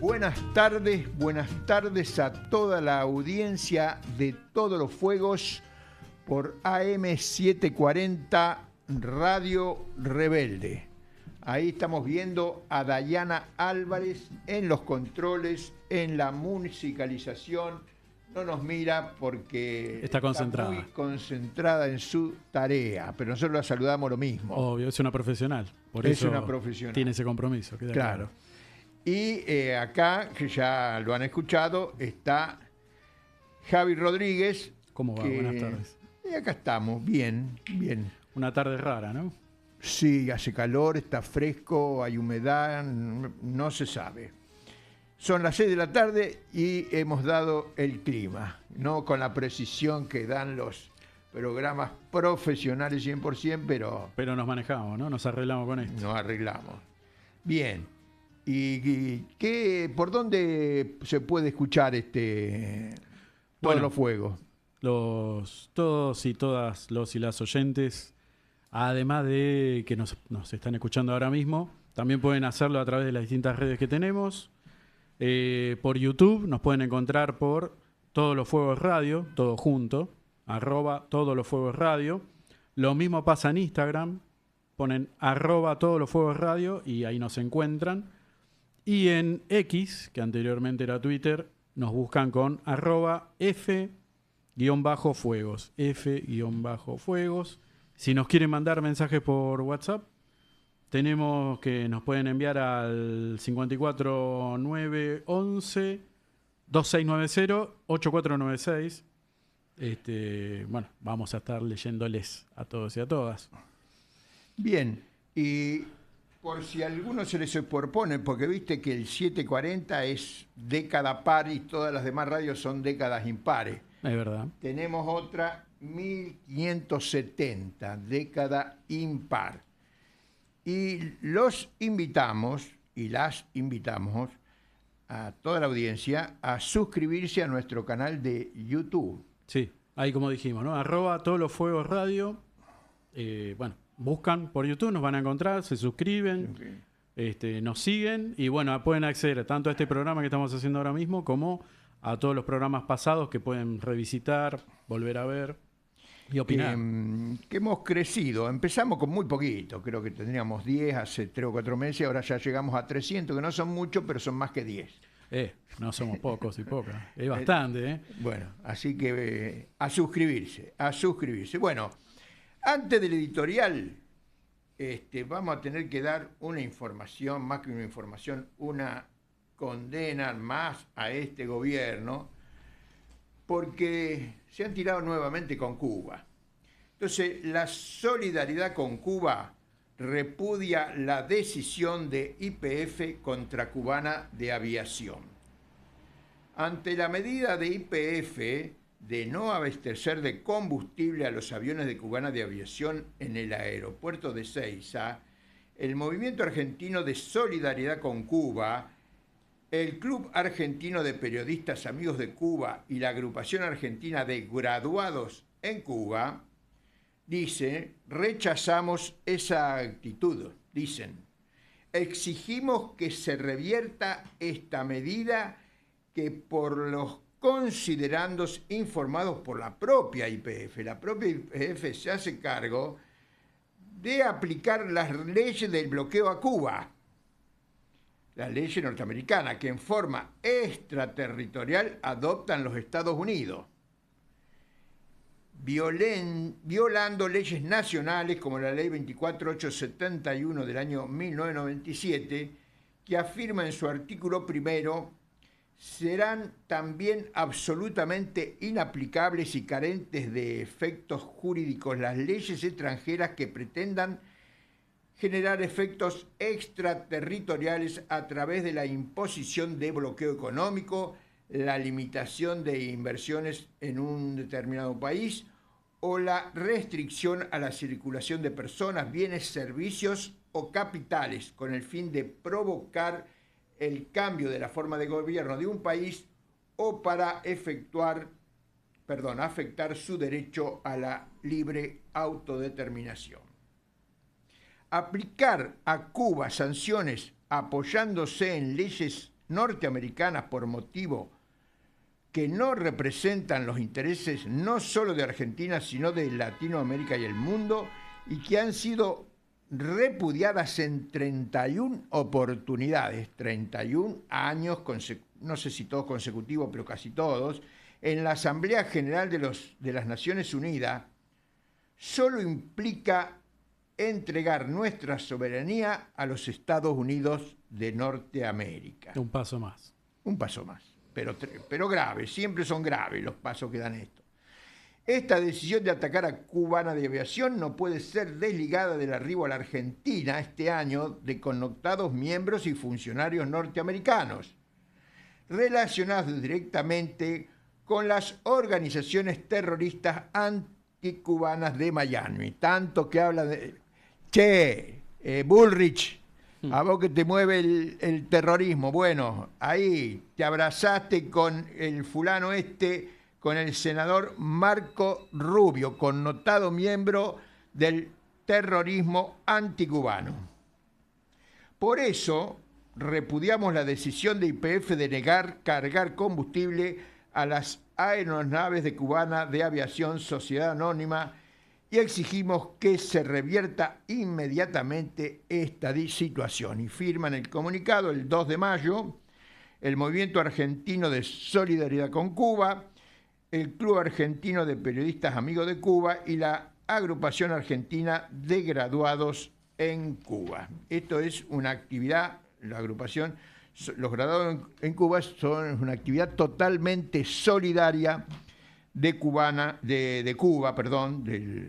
Buenas tardes a toda la audiencia de Todos los Fuegos por AM740 Radio Rebelde. Ahí estamos viendo a Dayana Álvarez en los controles, en la musicalización. No nos mira porque está concentrada. Muy concentrada en su tarea, pero nosotros la saludamos lo mismo. Obvio, es una profesional, por es eso una profesional. Tiene ese compromiso. Claro. Y acá, que ya lo han escuchado, está Javi Rodríguez. ¿Cómo va? Buenas tardes. Y acá estamos, bien. Una tarde rara, ¿no? Sí, hace calor, está fresco, hay humedad, no se sabe. Son las 6 de la tarde y hemos dado el clima, no con la precisión que dan los programas profesionales 100%, pero nos manejamos, ¿no? Nos arreglamos con esto. Nos arreglamos. Bien. ¿Y por dónde se puede escuchar Todos los Fuegos? Todos y todas los y las oyentes, además de que nos están escuchando ahora mismo, también pueden hacerlo a través de las distintas redes que tenemos. Por YouTube nos pueden encontrar por Todos los Fuegos Radio, todo junto, @Todos los Fuegos Radio. Lo mismo pasa en Instagram, ponen @Todos los Fuegos Radio y ahí nos encuentran. Y en X, que anteriormente era Twitter, nos buscan con @F_Fuegos. F_Fuegos. Si nos quieren mandar mensajes por WhatsApp, tenemos que nos pueden enviar al 54911 2690 8496. Bueno, vamos a estar leyéndoles a todos y a todas. Bien, y por si a alguno se les propone, porque viste que el 740 es década par y todas las demás radios son décadas impares. Es verdad. Tenemos otra 1570, década impar. Y los invitamos, y las invitamos a toda la audiencia a suscribirse a nuestro canal de YouTube. Sí, ahí como dijimos, ¿no? @Todos los Fuegos Radio. Bueno, buscan por YouTube, nos van a encontrar, se suscriben, okay. Nos siguen y bueno, pueden acceder tanto a este programa que estamos haciendo ahora mismo como a todos los programas pasados que pueden revisitar, volver a ver y opinar. Que hemos crecido, empezamos con muy poquito, creo que tendríamos 10 hace 3 o 4 meses, ahora ya llegamos a 300, que no son muchos, pero son más que 10. No somos pocos y pocas, es bastante. Bueno, así que a suscribirse. Bueno, antes del editorial, vamos a tener que dar una información, más que una información, una condena más a este gobierno, porque se han tirado nuevamente con Cuba. Entonces, la solidaridad con Cuba repudia la decisión de YPF contra Cubana de Aviación. Ante la medida de YPF de no abastecer de combustible a los aviones de Cubana de Aviación en el aeropuerto de Seiza, el Movimiento Argentino de Solidaridad con Cuba, el Club Argentino de Periodistas Amigos de Cuba y la Agrupación Argentina de Graduados en Cuba, rechazamos esa actitud, exigimos que se revierta esta medida que por los considerandos informados por la propia YPF. La propia YPF se hace cargo de aplicar las leyes del bloqueo a Cuba, la ley norteamericana, que en forma extraterritorial adoptan los Estados Unidos, violando leyes nacionales como la ley 24871 del año 1997, que afirma en su artículo primero: serán también absolutamente inaplicables y carentes de efectos jurídicos las leyes extranjeras que pretendan generar efectos extraterritoriales a través de la imposición de bloqueo económico, la limitación de inversiones en un determinado país o la restricción a la circulación de personas, bienes, servicios o capitales con el fin de provocar el cambio de la forma de gobierno de un país o para afectar su derecho a la libre autodeterminación. Aplicar a Cuba sanciones apoyándose en leyes norteamericanas por motivo que no representan los intereses no solo de Argentina, sino de Latinoamérica y el mundo, y que han sido repudiadas en 31 oportunidades, 31 años, no sé si todos consecutivos, pero casi todos, en la Asamblea General de las Naciones Unidas, solo implica entregar nuestra soberanía a los Estados Unidos de Norteamérica. Un paso más. Un paso más, pero grave, siempre son graves los pasos que dan esto. Esta decisión de atacar a Cubana de Aviación no puede ser desligada del arribo a la Argentina este año de connotados miembros y funcionarios norteamericanos, relacionados directamente con las organizaciones terroristas anticubanas de Miami. Tanto que habla de... Bullrich, a vos que te mueve el terrorismo. Bueno, ahí te abrazaste con el fulano con el senador Marco Rubio, connotado miembro del terrorismo anticubano. Por eso repudiamos la decisión de YPF de negar cargar combustible a las aeronaves de Cubana de Aviación Sociedad Anónima y exigimos que se revierta inmediatamente esta situación. Y firman el comunicado el 2 de mayo el Movimiento Argentino de Solidaridad con Cuba, el Club Argentino de Periodistas Amigos de Cuba y la Agrupación Argentina de Graduados en Cuba. Esto es una actividad, la agrupación, los graduados en Cuba son una actividad totalmente solidaria de Cuba, de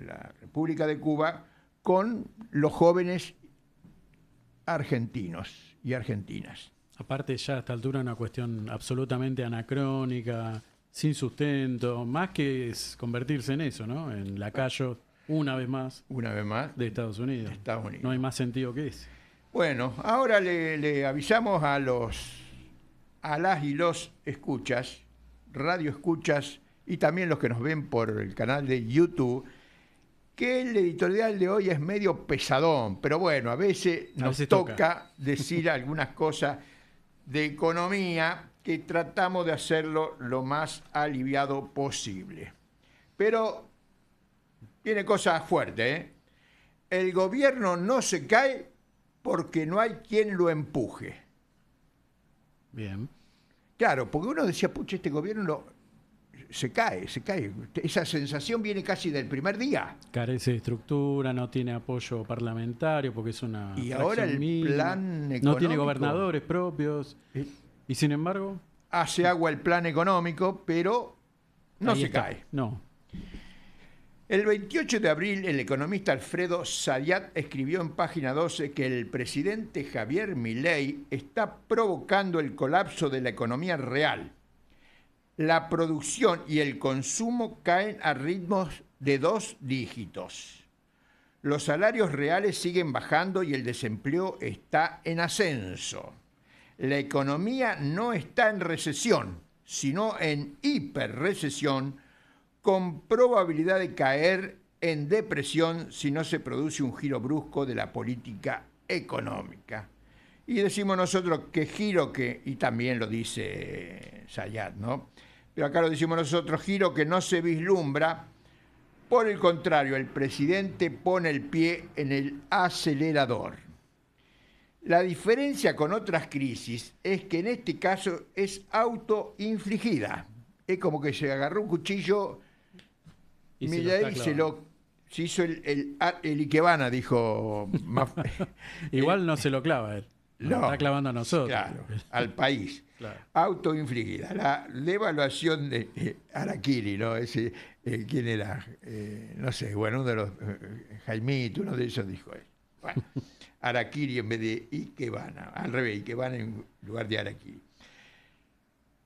la República de Cuba, con los jóvenes argentinos y argentinas. Aparte ya a esta altura una cuestión absolutamente anacrónica, sin sustento, más que es convertirse en eso, ¿no? En lacayo, una vez más, de Estados Unidos. No hay más sentido que ese. Bueno, ahora le avisamos a las y los escuchas, radio escuchas, y también los que nos ven por el canal de YouTube, que el editorial de hoy es medio pesadón, pero bueno, a veces nos toca decir algunas cosas de economía que tratamos de hacerlo lo más aliviado posible. Pero tiene cosas fuertes, ¿eh? El gobierno no se cae porque no hay quien lo empuje. Bien. Claro, porque uno decía, pucha, este gobierno se cae. Esa sensación viene casi del primer día. Carece de estructura, no tiene apoyo parlamentario porque es una... Y ahora el plan económico... No tiene gobernadores propios. Y sin embargo... Hace agua el plan económico, pero no se cae. No. El 28 de abril, el economista Alfredo Zayat escribió en página 12 que el presidente Javier Milei está provocando el colapso de la economía real. La producción y el consumo caen a ritmos de 2 dígitos. Los salarios reales siguen bajando y el desempleo está en ascenso. La economía no está en recesión, sino en hiperrecesión, con probabilidad de caer en depresión si no se produce un giro brusco de la política económica. Y decimos nosotros que giro que, y también lo dice Zayat, ¿no? Pero acá lo decimos nosotros, giro que no se vislumbra. Por el contrario, el presidente pone el pie en el acelerador. La diferencia con otras crisis es que en este caso es autoinfligida. Es como que se agarró un cuchillo y Milei se hizo el Ikebana, dijo. Igual no se lo clava él. Lo está clavando a nosotros. Claro, al país. Claro. Autoinfligida. La devaluación de Harakiri, ¿no? ¿Quién era? No sé, bueno, uno de los... Jaimito, uno de esos dijo él. Bueno, Harakiri en vez de Ikebana. Al revés, Ikebana en lugar de Harakiri.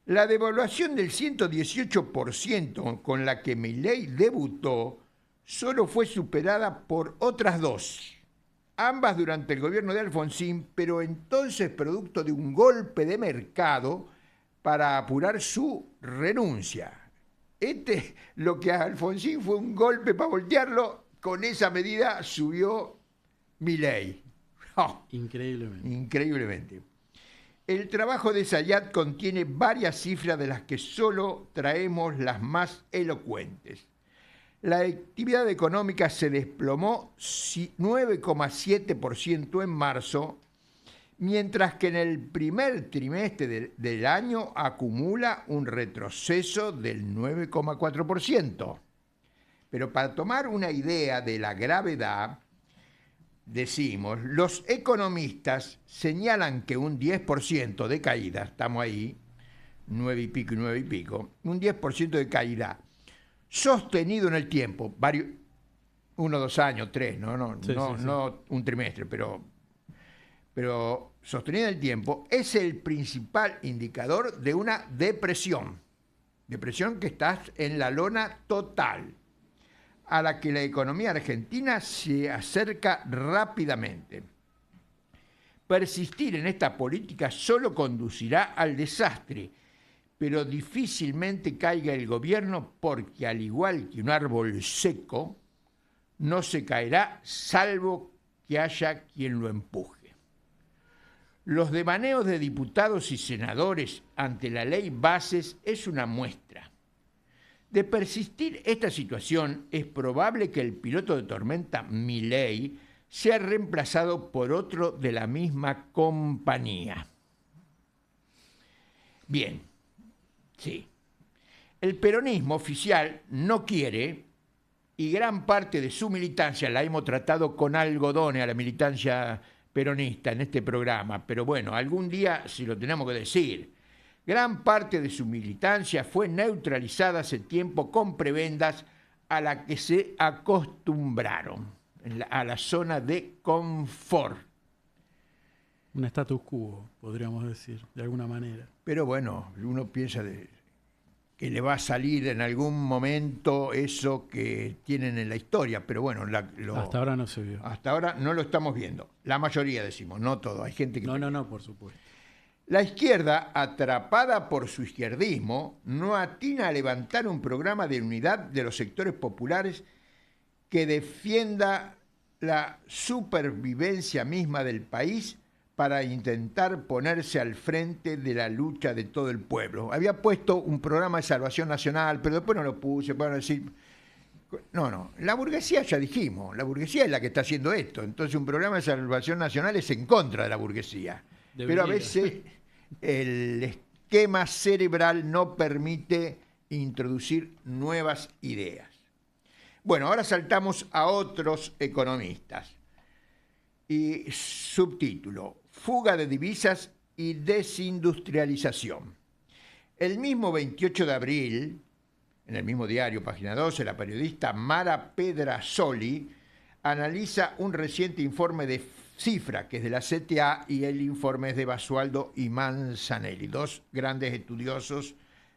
La devaluación del 118% con la que Milei debutó solo fue superada por otras 2, ambas durante el gobierno de Alfonsín, pero entonces producto de un golpe de mercado para apurar su renuncia. Lo que a Alfonsín fue un golpe para voltearlo, con esa medida subió Milei. Oh, increíblemente. El trabajo de Zayat contiene varias cifras de las que solo traemos las más elocuentes. La actividad económica se desplomó 9,7% en marzo, mientras que en el primer trimestre del año acumula un retroceso del 9,4%. Pero para tomar una idea de la gravedad, decimos, los economistas señalan que un 10% de caída, estamos ahí, 9 y pico, un 10% de caída sostenido en el tiempo, 1, 2 años, 3, no un trimestre, pero sostenido en el tiempo, es el principal indicador de una depresión que está en la lona total, a la que la economía argentina se acerca rápidamente. Persistir en esta política solo conducirá al desastre, pero difícilmente caiga el gobierno porque, al igual que un árbol seco, no se caerá salvo que haya quien lo empuje. Los devaneos de diputados y senadores ante la ley Bases es una muestra. De persistir esta situación, es probable que el piloto de tormenta Milei sea reemplazado por otro de la misma compañía. Bien, sí. El peronismo oficial no quiere, y gran parte de su militancia la hemos tratado con algodones a la militancia peronista en este programa, pero bueno, algún día sí lo tenemos que decir. Gran parte de su militancia fue neutralizada hace tiempo con prebendas a la que se acostumbraron, a la zona de confort. Un status quo, podríamos decir, de alguna manera. Pero bueno, uno piensa que le va a salir en algún momento eso que tienen en la historia, pero bueno, hasta ahora no se vio. Hasta ahora no lo estamos viendo. La mayoría decimos, no todo. Hay gente que... No, por supuesto. La izquierda, atrapada por su izquierdismo, no atina a levantar un programa de unidad de los sectores populares que defienda la supervivencia misma del país para intentar ponerse al frente de la lucha de todo el pueblo. Había puesto un programa de salvación nacional, pero después no lo puse, para decir... No, la burguesía ya dijimos, la burguesía es la que está haciendo esto, entonces un programa de salvación nacional es en contra de la burguesía. Pero a veces el esquema cerebral no permite introducir nuevas ideas. Bueno, ahora saltamos a otros economistas. Y subtítulo, fuga de divisas y desindustrialización. El mismo 28 de abril, en el mismo diario, página 12, la periodista Mara Pedrasoli analiza un reciente informe de Cifra, que es de la CTA, y el informe es de Basualdo y Manzanelli, dos grandes estudiosos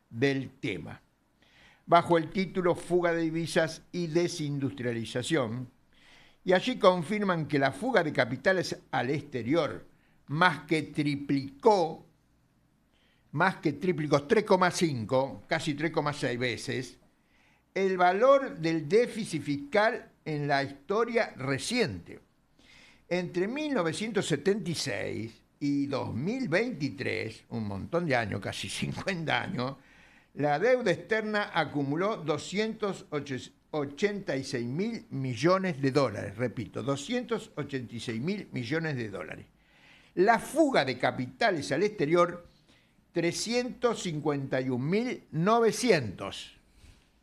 del tema. Bajo el título Fuga de divisas y desindustrialización, y allí confirman que la fuga de capitales al exterior más que triplicó 3,5, casi 3,6 veces, el valor del déficit fiscal en la historia reciente. Entre 1976 y 2023, un montón de años, casi 50 años, la deuda externa acumuló 286 mil millones de dólares, repito, 286 mil millones de dólares. La fuga de capitales al exterior, 351.900,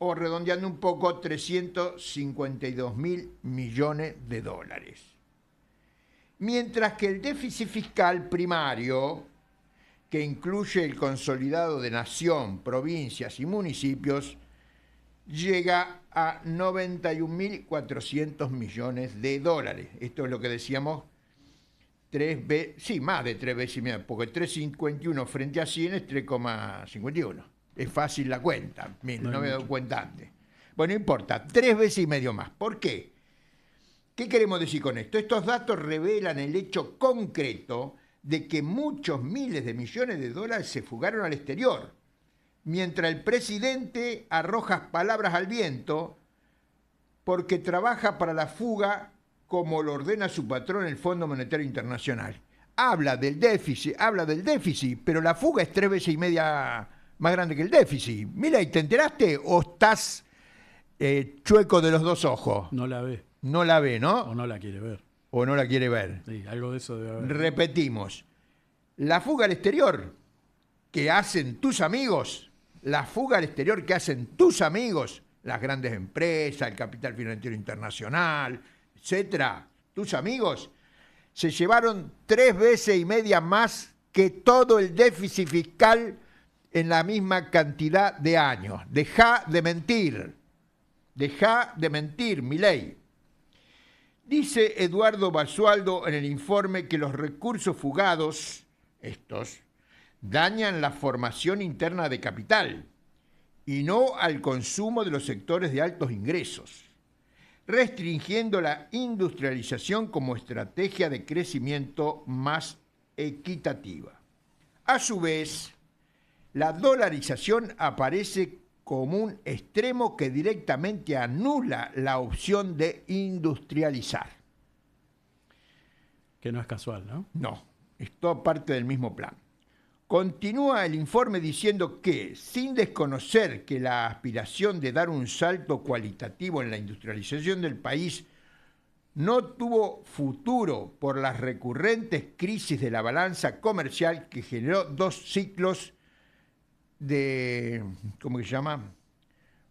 o redondeando un poco, 352 mil millones de dólares. Mientras que el déficit fiscal primario, que incluye el consolidado de nación, provincias y municipios, llega a 91.400 millones de dólares. Esto es lo que decíamos, más de 3 veces y media, porque 3,51 frente a 100 es 3,51. Es fácil la cuenta, no me he dado cuenta antes. Bueno, no importa, 3 veces y medio más. ¿Por qué? ¿Qué queremos decir con esto? Estos datos revelan el hecho concreto de que muchos miles de millones de dólares se fugaron al exterior, mientras el presidente arroja palabras al viento porque trabaja para la fuga como lo ordena su patrón, el Fondo Monetario Internacional. habla del déficit, pero la fuga es 3,5 veces más grande que el déficit. Milei, ¿te enteraste o estás chueco de los dos ojos? No la ve. No la ve, ¿no? O no la quiere ver. O no la quiere ver. Sí, algo de eso debe haber. Repetimos, la fuga al exterior que hacen tus amigos, las grandes empresas, el capital financiero internacional, etcétera, tus amigos, se llevaron 3,5 veces más que todo el déficit fiscal en la misma cantidad de años. Deja de mentir, Milei. Dice Eduardo Basualdo en el informe que los recursos fugados, estos, dañan la formación interna de capital y no al consumo de los sectores de altos ingresos, restringiendo la industrialización como estrategia de crecimiento más equitativa. A su vez, la dolarización aparece como un extremo que directamente anula la opción de industrializar. Que no es casual, ¿no? No, es todo parte del mismo plan. Continúa el informe diciendo que, sin desconocer que la aspiración de dar un salto cualitativo en la industrialización del país no tuvo futuro por las recurrentes crisis de la balanza comercial que generó 2 ciclos de, ¿cómo se llama?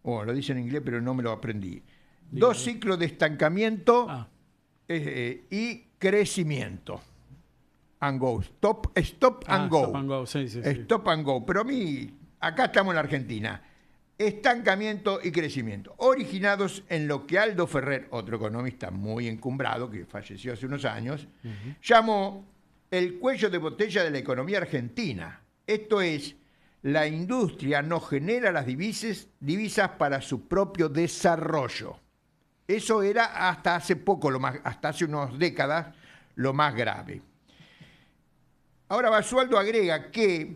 Lo dice en inglés, pero no me lo aprendí. 2 ciclos de estancamiento y crecimiento. And go. Stop and go. Stop and go, sí. Stop and go. Pero acá estamos en la Argentina. Estancamiento y crecimiento, originados en lo que Aldo Ferrer, otro economista muy encumbrado, que falleció hace unos años, llamó el cuello de botella de la economía argentina. Esto es, la industria no genera las divisas para su propio desarrollo. Eso era hasta hace poco, hasta hace unas décadas, lo más grave. Ahora Basualdo agrega que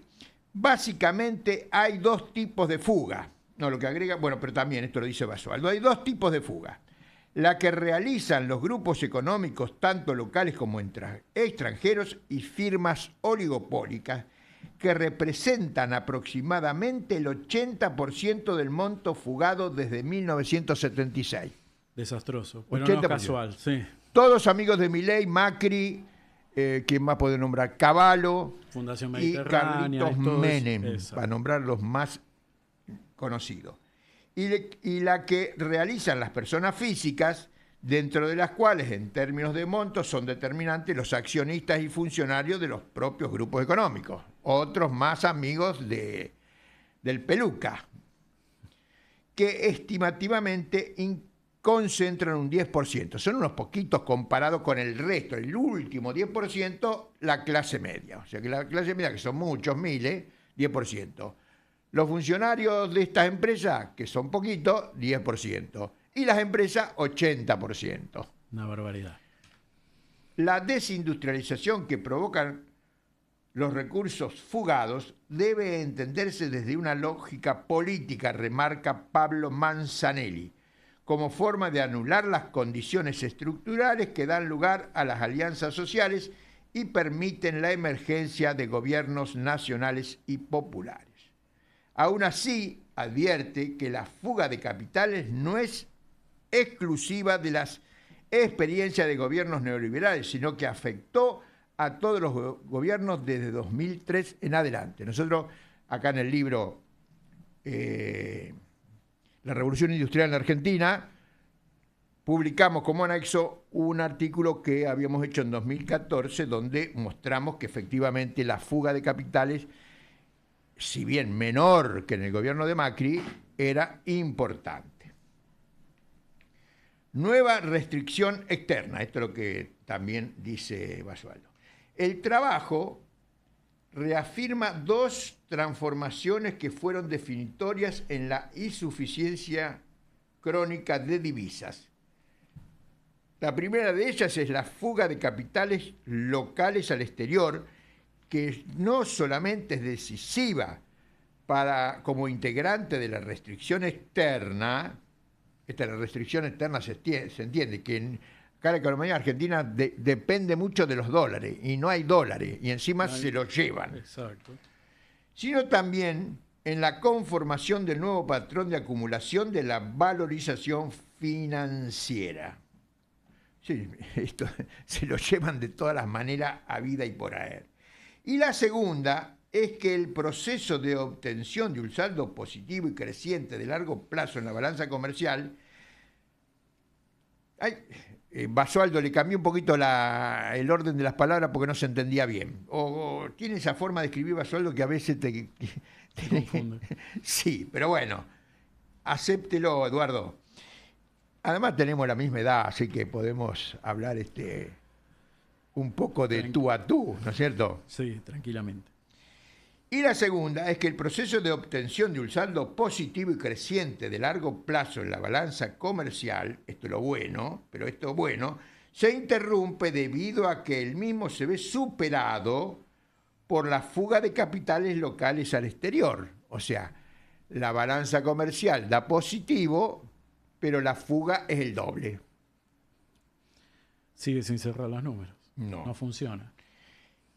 básicamente hay 2 tipos de fuga. No, lo que agrega, pero también esto lo dice Basualdo. Hay 2 tipos de fuga. La que realizan los grupos económicos, tanto locales como extranjeros, y firmas oligopólicas, que representan aproximadamente el 80% del monto fugado desde 1976. Desastroso, pero no casual, sí. Todos amigos de Milei, Macri, ¿quién más puede nombrar? Cavallo, Fundación y Mediterránea, Carlitos Menem, para nombrar los más conocidos. Y la que realizan las personas físicas, dentro de las cuales, en términos de montos, son determinantes los accionistas y funcionarios de los propios grupos económicos. Otros más amigos del Peluca, que estimativamente concentran un 10%. Son unos poquitos comparado con el resto. El último 10%, la clase media. O sea que la clase media, que son muchos miles, 10%. Los funcionarios de estas empresas, que son poquitos, 10%. Y las empresas, 80%. Una barbaridad. La desindustrialización que provocan los recursos fugados debe entenderse desde una lógica política, remarca Pablo Manzanelli, como forma de anular las condiciones estructurales que dan lugar a las alianzas sociales y permiten la emergencia de gobiernos nacionales y populares. Aún así, advierte que la fuga de capitales no es exclusiva de las experiencias de gobiernos neoliberales, sino que afectó a todos los gobiernos desde 2003 en adelante. Nosotros, acá en el libro La Revolución Industrial en la Argentina, publicamos como anexo un artículo que habíamos hecho en 2014, donde mostramos que efectivamente la fuga de capitales, si bien menor que en el gobierno de Macri, era importante. Nueva restricción externa, esto es lo que también dice Basualdo. El trabajo reafirma 2 transformaciones que fueron definitorias en la insuficiencia crónica de divisas. La primera de ellas es la fuga de capitales locales al exterior, que no solamente es decisiva como integrante de la restricción externa. La restricción externa se entiende que acá la economía argentina depende mucho de los dólares, y no hay dólares, y encima se los llevan. Exacto. Sino también en la conformación del nuevo patrón de acumulación de la valorización financiera. Sí, esto se lo llevan de todas las maneras a vida y por haber. Y la segunda es que el proceso de obtención de un saldo positivo y creciente de largo plazo en la balanza comercial, Basualdo le cambió un poquito el orden de las palabras porque no se entendía bien. O tiene esa forma de escribir Basualdo que a veces te confunde. Sí, pero bueno, acéptelo, Eduardo. Además tenemos la misma edad, así que podemos hablar un poco de tú a tú, ¿no es cierto? Sí, tranquilamente. Y la segunda es que el proceso de obtención de un saldo positivo y creciente de largo plazo en la balanza comercial, esto es lo bueno, pero esto bueno, se interrumpe debido a que el mismo se ve superado por la fuga de capitales locales al exterior. O sea, la balanza comercial da positivo, pero la fuga es el doble. Sigue sin cerrar los números. No. No funciona.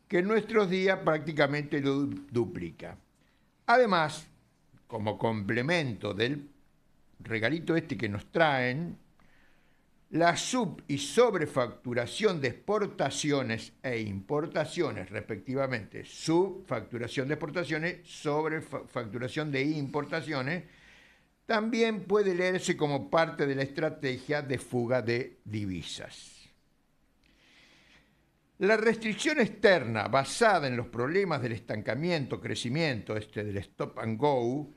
Que en nuestros días prácticamente lo duplica. Además, como complemento del regalito que nos traen, la sub- y sobrefacturación de exportaciones e importaciones, respectivamente, subfacturación de exportaciones, sobrefacturación de importaciones, también puede leerse como parte de la estrategia de fuga de divisas. La restricción externa basada en los problemas del estancamiento, crecimiento, del stop and go,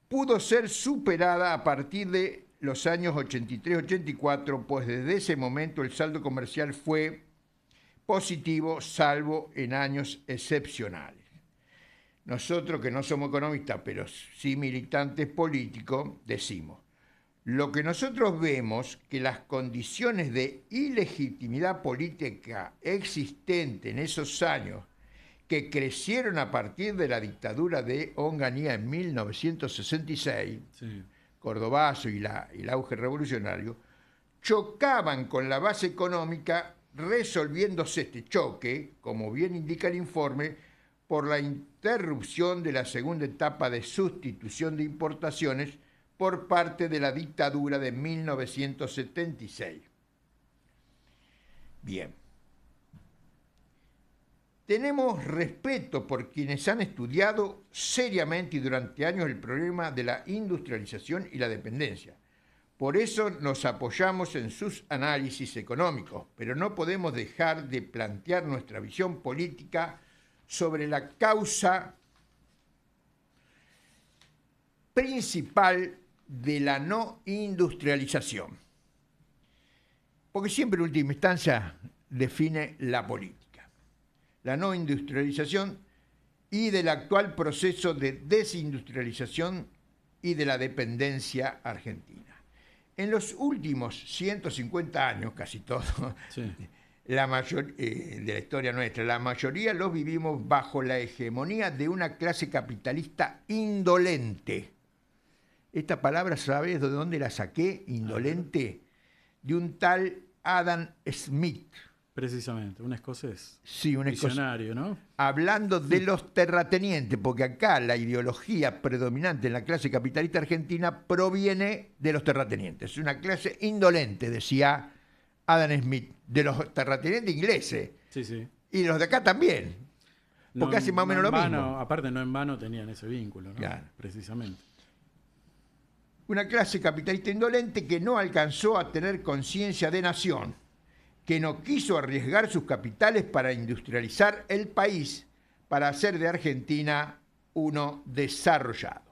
pudo ser superada a partir de los años 83-84, pues desde ese momento el saldo comercial fue positivo, salvo en años excepcionales. Nosotros, que no somos economistas, pero sí militantes políticos, decimos: lo que nosotros vemos, que las condiciones de ilegitimidad política existente en esos años, que crecieron a partir de la dictadura de Onganía en 1966, sí, Cordobazo y el auge revolucionario, chocaban con la base económica, resolviéndose este choque, como bien indica el informe, por la interrupción de la segunda etapa de sustitución de importaciones por parte de la dictadura de 1976. Bien. Tenemos respeto por quienes han estudiado seriamente y durante años el problema de la industrialización y la dependencia. Por eso nos apoyamos en sus análisis económicos, pero no podemos dejar de plantear nuestra visión política sobre la causa principal de la no industrialización. Porque siempre en última instancia define la política. La no industrialización y del actual proceso de desindustrialización y de la dependencia argentina. En los últimos 150 años, casi todo, sí, de la historia nuestra, la mayoría los vivimos bajo la hegemonía de una clase capitalista indolente. Esta palabra, ¿sabes de dónde la saqué? Indolente. De un tal Adam Smith. Precisamente, un escocés. Sí, un visionario, ¿no? Hablando de los terratenientes, porque acá la ideología predominante en la clase capitalista argentina proviene de los terratenientes. Es una clase indolente, decía Adam Smith, de los terratenientes ingleses. Sí, sí. Y de los de acá también. Porque no, hacen más o menos lo mismo. Aparte, no en vano tenían ese vínculo, ¿no? Claro. Precisamente. Una clase capitalista indolente que no alcanzó a tener conciencia de nación, que no quiso arriesgar sus capitales para industrializar el país, para hacer de Argentina uno desarrollado.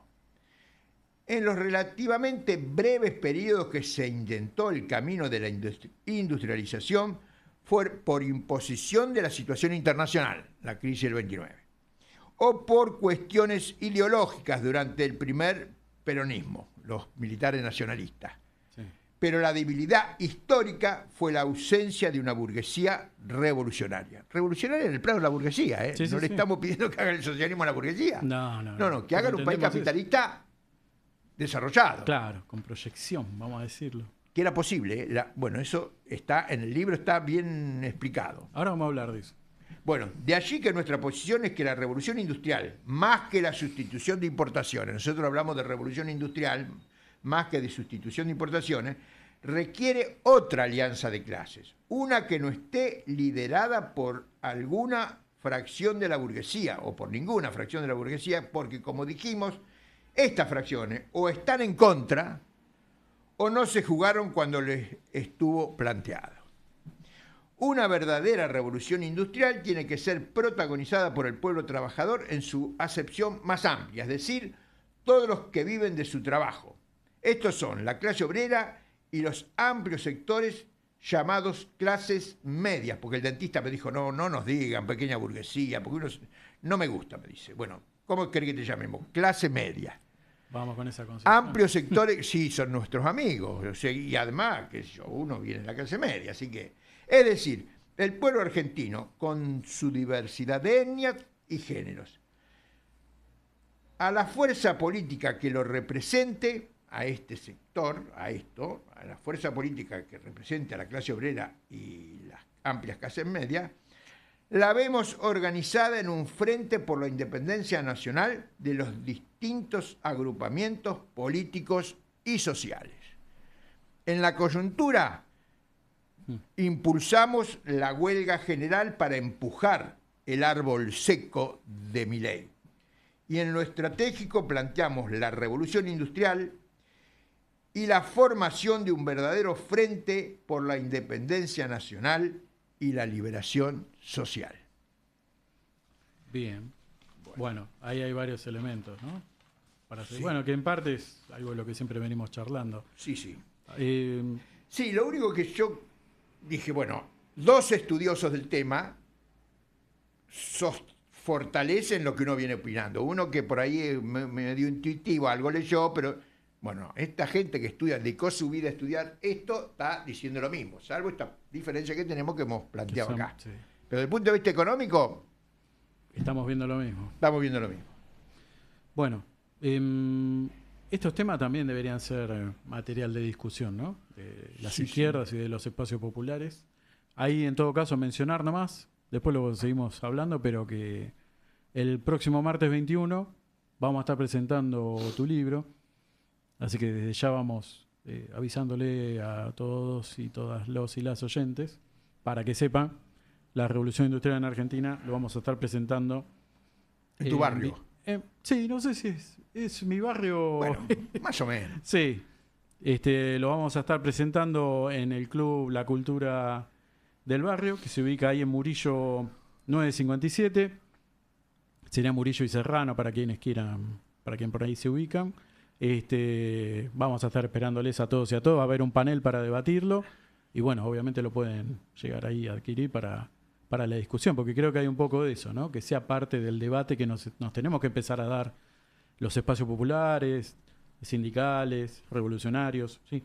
En los relativamente breves periodos que se intentó el camino de la industrialización, fue por imposición de la situación internacional, la crisis del 29, o por cuestiones ideológicas durante el primer peronismo, los militares nacionalistas. Sí. Pero la debilidad histórica fue la ausencia de una burguesía revolucionaria. Revolucionaria en el plano de la burguesía, ¿eh? Sí, no sí, le estamos pidiendo que hagan el socialismo a la burguesía. No, que hagan un país capitalista desarrollado. Claro, con proyección, vamos a decirlo. que era posible. Bueno, eso está en el libro, está bien explicado. Ahora vamos a hablar de eso. Bueno, de allí que nuestra posición es que la revolución industrial, más que la sustitución de importaciones, nosotros hablamos de revolución industrial, más que de sustitución de importaciones, requiere otra alianza de clases, una que no esté liderada por alguna fracción de la burguesía o por ninguna fracción de la burguesía, porque como dijimos, estas fracciones o están en contra o no se jugaron cuando les estuvo planteado. Una verdadera revolución industrial tiene que ser protagonizada por el pueblo trabajador en su acepción más amplia, es decir, todos los que viven de su trabajo. Estos son la clase obrera y los amplios sectores llamados clases medias, porque el dentista me dijo, no nos digan pequeña burguesía, porque uno no me gusta, me dice. Bueno, ¿cómo querés que te llamemos? Clase media. Vamos con esa concepción. Amplios sectores, sí, son nuestros amigos, o sea, y además, que uno viene de la clase media, así que... Es decir, el pueblo argentino, con su diversidad de etnias y géneros. A la fuerza política que lo represente, a este sector, a la fuerza política que represente a la clase obrera y las amplias clases medias, la vemos organizada en un frente por la independencia nacional de los distintos agrupamientos políticos y sociales. En la coyuntura, impulsamos la huelga general para empujar el árbol seco de Milei. Y en lo estratégico planteamos la revolución industrial y la formación de un verdadero frente por la independencia nacional y la liberación social. Bien. Bueno, ahí hay varios elementos, ¿no? Sí. Bueno, que en parte es algo de lo que siempre venimos charlando. Sí. Sí, lo único que yo dije, bueno, dos estudiosos del tema fortalecen lo que uno viene opinando. Uno que por ahí es medio intuitivo, algo leyó, pero bueno, esta gente que dedicó su vida a estudiar esto, está diciendo lo mismo, salvo esta diferencia que tenemos que hemos planteado acá. Sí. Pero desde el punto de vista económico, estamos viendo lo mismo. Estamos viendo lo mismo. Bueno, estos temas también deberían ser material de discusión, ¿no? De las izquierdas y de los espacios populares. Ahí, en todo caso, mencionar nomás, después lo seguimos hablando, pero que el próximo martes 21 vamos a estar presentando tu libro, así que desde ya vamos avisándole a todos y todas los y las oyentes para que sepan, la revolución industrial en Argentina lo vamos a estar presentando. ¿En tu barrio? Sí, no sé si es mi barrio. Bueno, más o menos. Sí. Lo vamos a estar presentando en el Club La Cultura del Barrio, que se ubica ahí en Murillo 957. Sería Murillo y Serrano para quienes quieran, para quien por ahí se ubican. Vamos a estar esperándoles a todos y a todas. Va a haber un panel para debatirlo. Y bueno, obviamente lo pueden llegar ahí a adquirir para la discusión, porque creo que hay un poco de eso, ¿no? Que sea parte del debate que nos tenemos que empezar a dar los espacios populares, sindicales, revolucionarios, sí.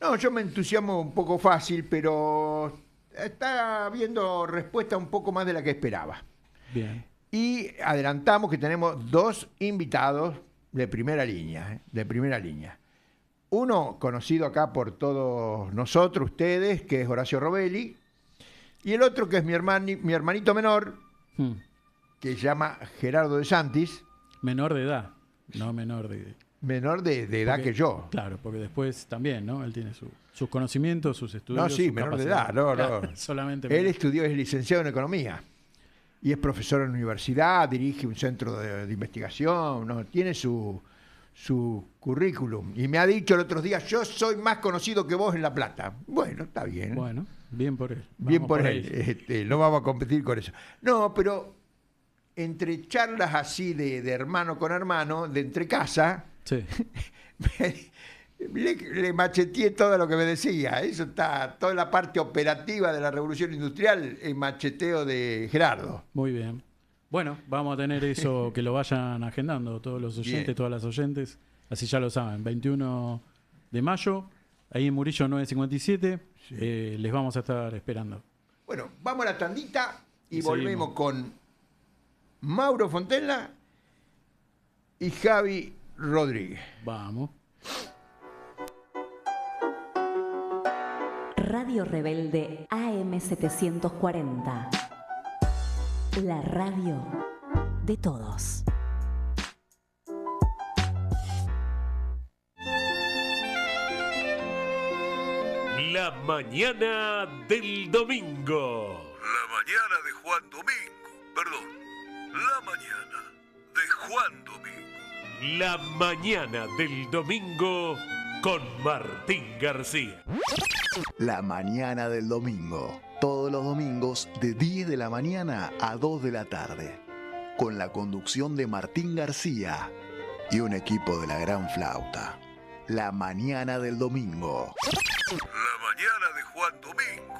No, yo me entusiasmo un poco fácil, pero está habiendo respuesta un poco más de la que esperaba. Bien. Y adelantamos que tenemos dos invitados de primera línea, Uno conocido acá por todos nosotros, ustedes, que es Horacio Robelli, y el otro que es mi hermanito menor, que se llama Gerardo de Santis. Menor de edad, no menor de... Menor de edad porque, que yo. Claro, porque después también, ¿no? Él tiene sus conocimientos, sus estudios. No, sí, menor de edad, no. Solamente Él estudió, es licenciado en Economía. Y es profesor en la universidad, dirige un centro de investigación, ¿no? Tiene su currículum. Y me ha dicho el otro día, yo soy más conocido que vos en La Plata. Bueno, está bien. Bueno, bien por él. Bien por él. No vamos a competir con eso. No, pero entre charlas así de hermano con hermano, de entre casa, sí. le macheteé todo lo que me decía. Eso está, toda la parte operativa de la revolución industrial, el macheteo de Gerardo. Muy bien. Bueno, vamos a tener eso, que lo vayan agendando todos los oyentes, bien. Todas las oyentes, así ya lo saben, 21 de mayo, ahí en Murillo 957, sí. Les vamos a estar esperando. Bueno, vamos a la tandita y volvemos con Mauro Fontella y Javi Rodríguez. Vamos. Radio Rebelde AM740. La radio de todos. La mañana del domingo. La mañana de Juan Domingo. Perdón. La mañana de Juan Domingo. La mañana del domingo con Martín García. La mañana del domingo. Todos los domingos de 10 de la mañana a 2 de la tarde. Con la conducción de Martín García y un equipo de la Gran Flauta. La mañana del domingo. La mañana de Juan Domingo.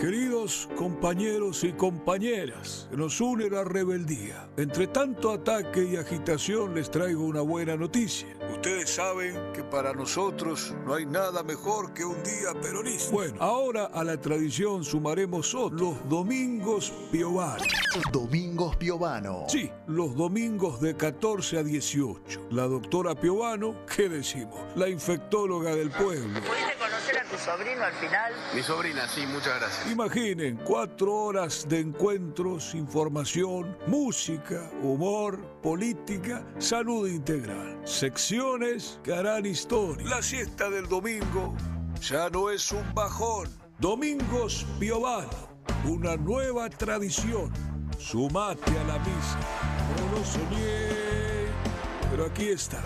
Queridos compañeros y compañeras, nos une la rebeldía. Entre tanto ataque y agitación les traigo una buena noticia. Ustedes saben que para nosotros no hay nada mejor que un día peronista. Bueno, ahora a la tradición sumaremos otros, los domingos Piovano. Domingos Piovano. Sí, los domingos de 14 a 18. La doctora Piovano, ¿qué decimos? La infectóloga del pueblo. ¿Pudiste conocer a tu sobrino al final? Mi sobrina, sí, muchas gracias. Imaginen, 4 horas de encuentros, información, música, humor, política, salud integral. Secciones que harán historia. La siesta del domingo ya no es un bajón. Domingos Piovano, una nueva tradición. Sumate a la misa. No lo soñé, pero aquí está.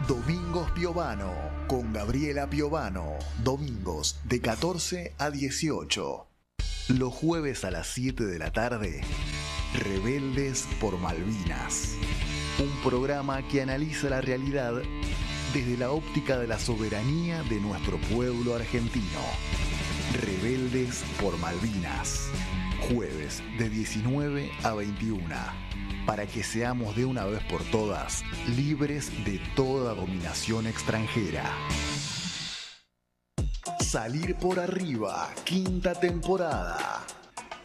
Domingos Piovano, con Gabriela Piovano. Domingos de 14 a 18. Los jueves a las 7 de la tarde, Rebeldes por Malvinas. Un programa que analiza la realidad desde la óptica de la soberanía de nuestro pueblo argentino. Rebeldes por Malvinas. Jueves de 19 a 21. Para que seamos de una vez por todas libres de toda dominación extranjera. Salir por arriba, 5ª temporada.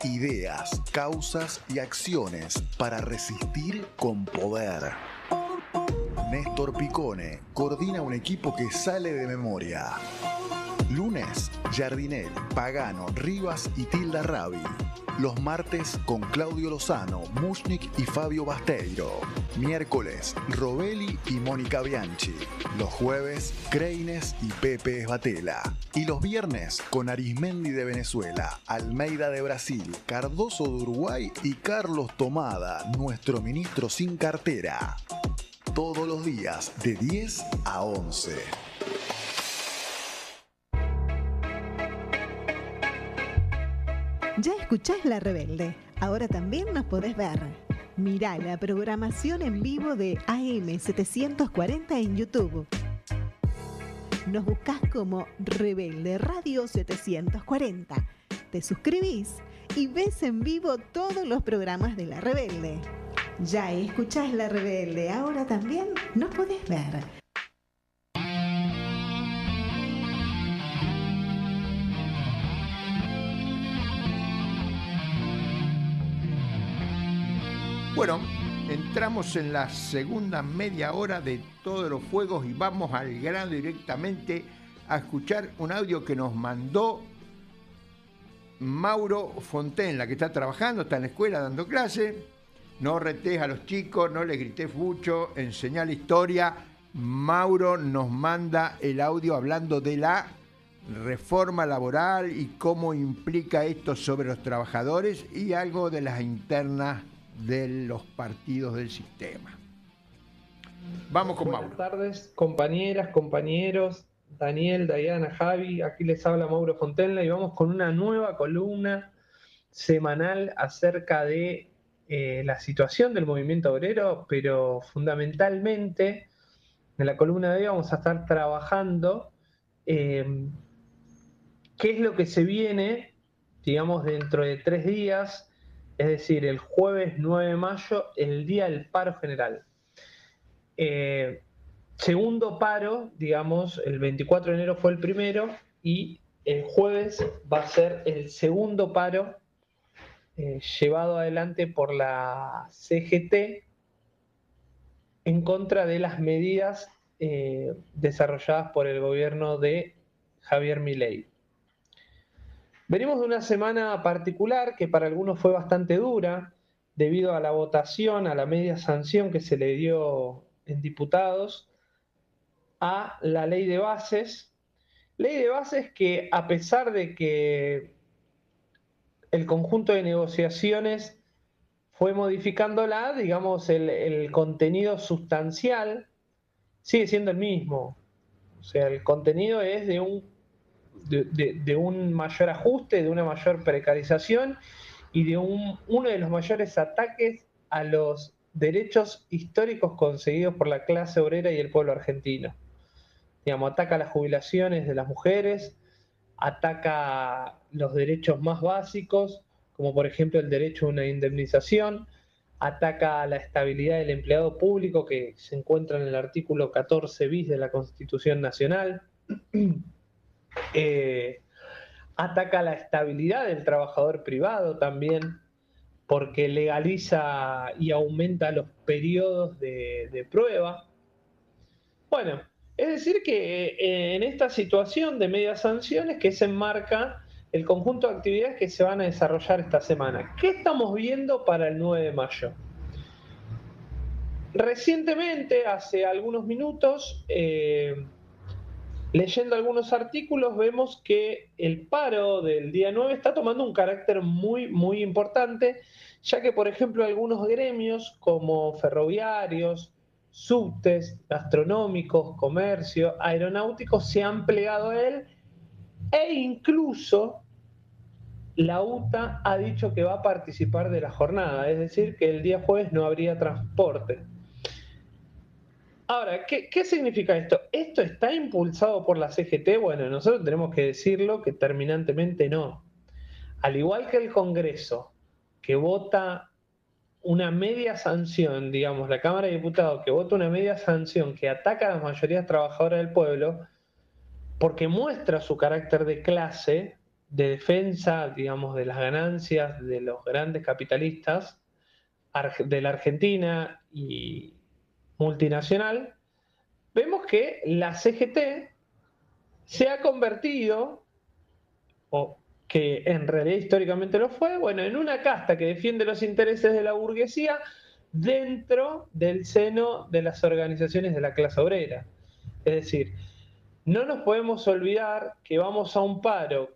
Ideas, causas y acciones para resistir con poder. Néstor Picone coordina un equipo que sale de memoria. Lunes, Jardinel, Pagano, Rivas y Tilda Rabi. Los martes con Claudio Lozano, Mushnik y Fabio Basteiro. Miércoles, Robelli y Mónica Bianchi. Los jueves, Creines y Pepe Esbatela. Y los viernes con Arismendi de Venezuela, Almeida de Brasil, Cardoso de Uruguay y Carlos Tomada, nuestro ministro sin cartera. Todos los días de 10 a 11. Ya escuchás La Rebelde, ahora también nos podés ver. Mirá la programación en vivo de AM740 en YouTube. Nos buscás como Rebelde Radio 740. Te suscribís y ves en vivo todos los programas de La Rebelde. Ya escuchás La Rebelde, ahora también nos podés ver. Bueno, entramos en la segunda media hora de Todos los Fuegos y vamos al grano directamente a escuchar un audio que nos mandó Mauro Fontenla, que está trabajando, está en la escuela dando clase. No retés a los chicos, no les grités mucho, enseñá la historia. Mauro nos manda el audio hablando de la reforma laboral y cómo implica esto sobre los trabajadores y algo de las internas de los partidos del sistema. Vamos con Mauro. Buenas tardes, compañeras, compañeros, Daniel, Dayana, Javi, aquí les habla Mauro Fontenla y vamos con una nueva columna semanal acerca de la situación del movimiento obrero, pero fundamentalmente en la columna de hoy vamos a estar trabajando qué es lo que se viene, digamos, dentro de 3 días, es decir, el jueves 9 de mayo, el día del paro general. Segundo paro, digamos, el 24 de enero fue el primero y el jueves va a ser el segundo paro llevado adelante por la CGT en contra de las medidas desarrolladas por el gobierno de Javier Milei. Venimos de una semana particular que para algunos fue bastante dura, debido a la votación, a la media sanción que se le dio en diputados a la ley de bases. Ley de bases que, a pesar de que el conjunto de negociaciones fue modificándola, digamos, el contenido sustancial sigue siendo el mismo. O sea, el contenido es de un mayor ajuste, de una mayor precarización y de uno de los mayores ataques a los derechos históricos conseguidos por la clase obrera y el pueblo argentino. Digamos, ataca las jubilaciones de las mujeres, ataca los derechos más básicos, como por ejemplo el derecho a una indemnización, ataca la estabilidad del empleado público que se encuentra en el artículo 14 bis de la Constitución Nacional, ataca la estabilidad del trabajador privado también, porque legaliza y aumenta los periodos de prueba. Bueno, es decir que en esta situación de medias sanciones que se enmarca el conjunto de actividades que se van a desarrollar esta semana. ¿Qué estamos viendo para el 9 de mayo? Recientemente, hace algunos minutos, leyendo algunos artículos, vemos que el paro del día 9 está tomando un carácter muy, muy importante, ya que, por ejemplo, algunos gremios como ferroviarios, subtes, gastronómicos, comercio, aeronáuticos se han plegado a él, e incluso la UTA ha dicho que va a participar de la jornada, es decir, que el día jueves no habría transporte. Ahora, ¿qué significa esto? ¿Esto está impulsado por la CGT? Bueno, nosotros tenemos que decirlo que terminantemente no. Al igual que el Congreso, que vota una media sanción, digamos, la Cámara de Diputados, que vota una media sanción que ataca a las mayorías trabajadoras del pueblo, porque muestra su carácter de clase, de defensa, digamos, de las ganancias de los grandes capitalistas de la Argentina y multinacional, vemos que la CGT se ha convertido, o que en realidad históricamente lo fue, bueno, en una casta que defiende los intereses de la burguesía dentro del seno de las organizaciones de la clase obrera. Es decir, no nos podemos olvidar que vamos a un paro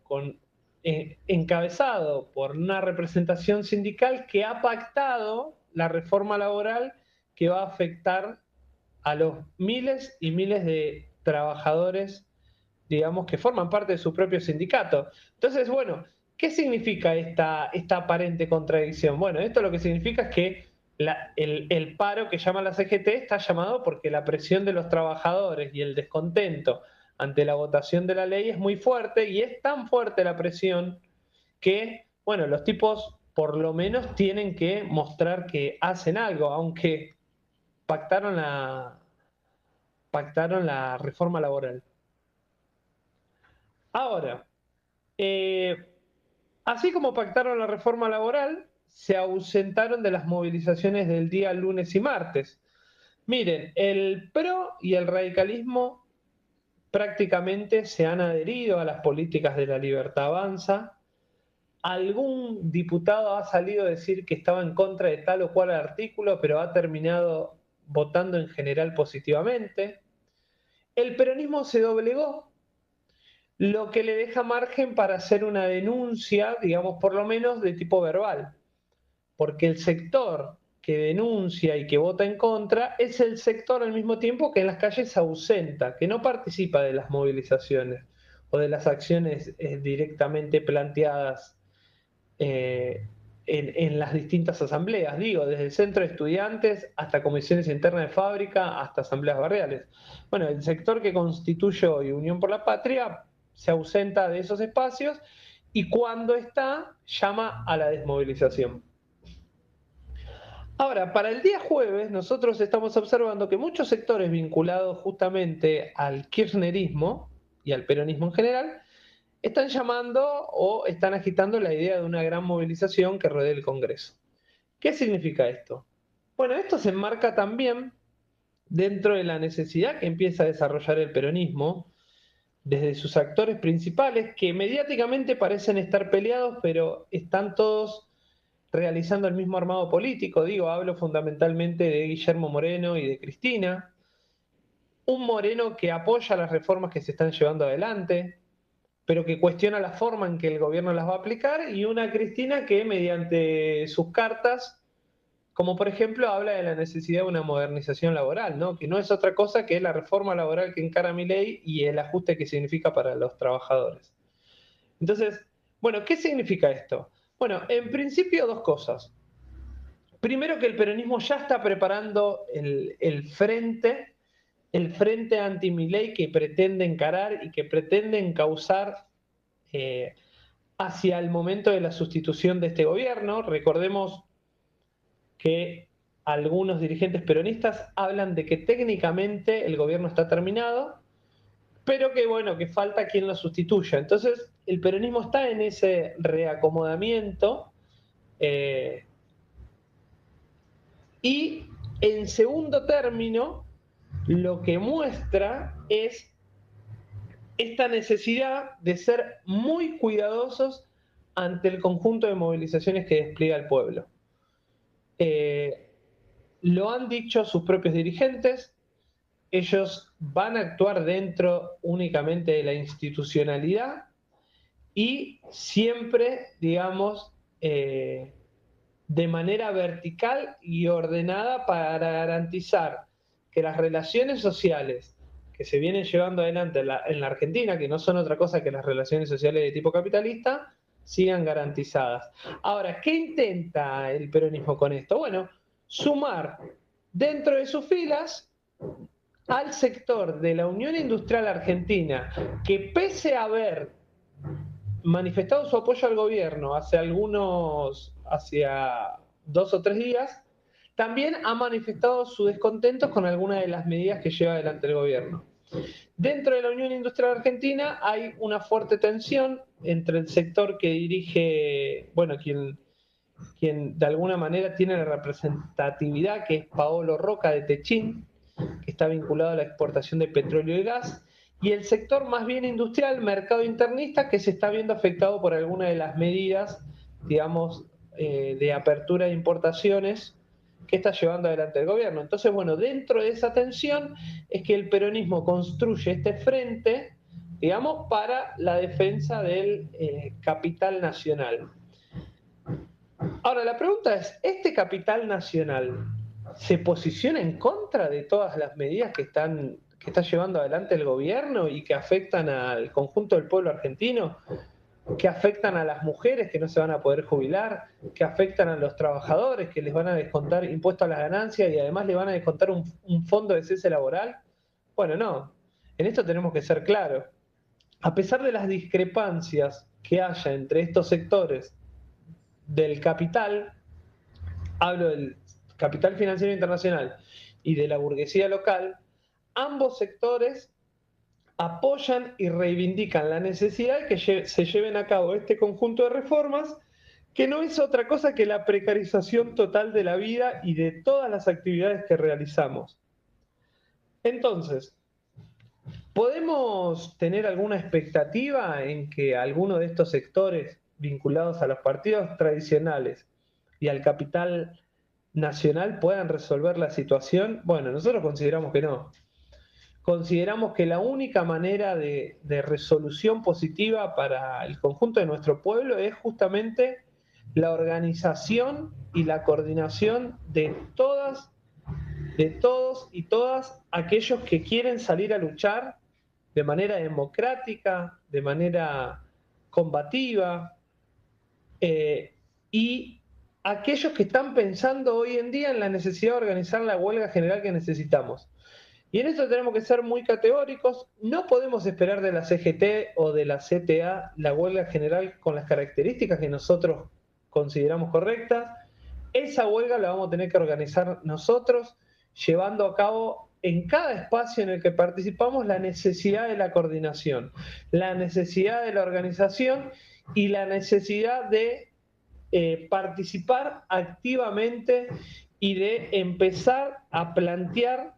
encabezado por una representación sindical que ha pactado la reforma laboral que va a afectar a los miles y miles de trabajadores, digamos, que forman parte de su propio sindicato. Entonces, bueno, ¿qué significa esta aparente contradicción? Bueno, esto lo que significa es que el paro que llama la CGT está llamado porque la presión de los trabajadores y el descontento ante la votación de la ley es muy fuerte, y es tan fuerte la presión que, bueno, los tipos por lo menos tienen que mostrar que hacen algo, aunque pactaron la reforma laboral. Ahora, así como pactaron la reforma laboral, se ausentaron de las movilizaciones del día lunes y martes. Miren, el PRO y el radicalismo prácticamente se han adherido a las políticas de La Libertad Avanza. Algún diputado ha salido a decir que estaba en contra de tal o cual artículo, pero ha terminado votando en general positivamente. El peronismo se doblegó, lo que le deja margen para hacer una denuncia, digamos, por lo menos de tipo verbal, porque el sector que denuncia y que vota en contra es el sector al mismo tiempo que en las calles se ausenta, que no participa de las movilizaciones o de las acciones directamente planteadas en las distintas asambleas, digo, desde el centro de estudiantes hasta comisiones internas de fábrica hasta asambleas barriales. Bueno, el sector que constituye hoy Unión por la Patria se ausenta de esos espacios y cuando está, llama a la desmovilización. Ahora, para el día jueves, nosotros estamos observando que muchos sectores vinculados justamente al kirchnerismo y al peronismo en general están llamando o están agitando la idea de una gran movilización que rodee el Congreso. ¿Qué significa esto? Bueno, esto se enmarca también dentro de la necesidad que empieza a desarrollar el peronismo, desde sus actores principales, que mediáticamente parecen estar peleados, pero están todos realizando el mismo armado político. Hablo fundamentalmente de Guillermo Moreno y de Cristina. Un Moreno que apoya las reformas que se están llevando adelante, pero que cuestiona la forma en que el gobierno las va a aplicar, y una Cristina que mediante sus cartas, como por ejemplo habla de la necesidad de una modernización laboral, ¿no? Que no es otra cosa que la reforma laboral que encara Milei y el ajuste que significa para los trabajadores. Entonces, bueno, ¿qué significa esto? Bueno, en principio dos cosas. Primero, que el peronismo ya está preparando el frente anti-Milei que pretende encarar y que pretende encauzar hacia el momento de la sustitución de este gobierno. Recordemos que algunos dirigentes peronistas hablan de que técnicamente el gobierno está terminado, pero que bueno, que falta quien lo sustituya. Entonces, el peronismo está en ese reacomodamiento y en segundo término, lo que muestra es esta necesidad de ser muy cuidadosos ante el conjunto de movilizaciones que despliega el pueblo. Lo han dicho sus propios dirigentes, ellos van a actuar dentro únicamente de la institucionalidad y siempre, digamos, de manera vertical y ordenada para garantizar que las relaciones sociales que se vienen llevando adelante en la Argentina, que no son otra cosa que las relaciones sociales de tipo capitalista, sigan garantizadas. Ahora, ¿qué intenta el peronismo con esto? Bueno, sumar dentro de sus filas al sector de la Unión Industrial Argentina, que pese a haber manifestado su apoyo al gobierno hacia 2 o 3 días, también ha manifestado su descontento con algunas de las medidas que lleva adelante el gobierno. Dentro de la Unión Industrial Argentina hay una fuerte tensión entre el sector que dirige, bueno, quien de alguna manera tiene la representatividad, que es Paolo Roca de Techín, que está vinculado a la exportación de petróleo y gas, y el sector más bien industrial, mercado internista, que se está viendo afectado por algunas de las medidas, digamos, de apertura de importaciones que está llevando adelante el gobierno. Entonces, bueno, dentro de esa tensión es que el peronismo construye este frente, digamos, para la defensa del capital nacional. Ahora, la pregunta es, ¿este capital nacional se posiciona en contra de todas las medidas que está llevando adelante el gobierno y que afectan al conjunto del pueblo argentino, que afectan a las mujeres que no se van a poder jubilar, que afectan a los trabajadores que les van a descontar impuestos a las ganancias y además le van a descontar un fondo de cese laboral? Bueno, no. En esto tenemos que ser claros. A pesar de las discrepancias que haya entre estos sectores del capital, hablo del capital financiero internacional y de la burguesía local, ambos sectores apoyan y reivindican la necesidad de que se lleven a cabo este conjunto de reformas, que no es otra cosa que la precarización total de la vida y de todas las actividades que realizamos. Entonces, ¿podemos tener alguna expectativa en que alguno de estos sectores vinculados a los partidos tradicionales y al capital nacional puedan resolver la situación? Bueno, nosotros consideramos que no. Consideramos que la única manera de resolución positiva para el conjunto de nuestro pueblo es justamente la organización y la coordinación de todos y todas aquellos que quieren salir a luchar de manera democrática, de manera combativa, y aquellos que están pensando hoy en día en la necesidad de organizar la huelga general que necesitamos. Y en esto tenemos que ser muy categóricos. No podemos esperar de la CGT o de la CTA la huelga general con las características que nosotros consideramos correctas. Esa huelga la vamos a tener que organizar nosotros, llevando a cabo en cada espacio en el que participamos la necesidad de la coordinación, la necesidad de la organización y la necesidad de participar activamente y de empezar a plantear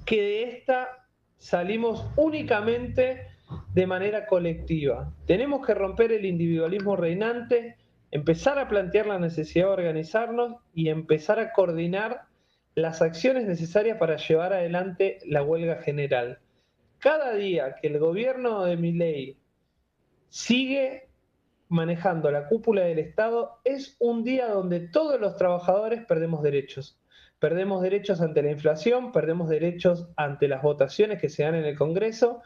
que de esta salimos únicamente de manera colectiva. Tenemos que romper el individualismo reinante, empezar a plantear la necesidad de organizarnos y empezar a coordinar las acciones necesarias para llevar adelante la huelga general. Cada día que el gobierno de Milei sigue manejando la cúpula del Estado es un día donde todos los trabajadores perdemos derechos. Perdemos derechos ante la inflación, perdemos derechos ante las votaciones que se dan en el Congreso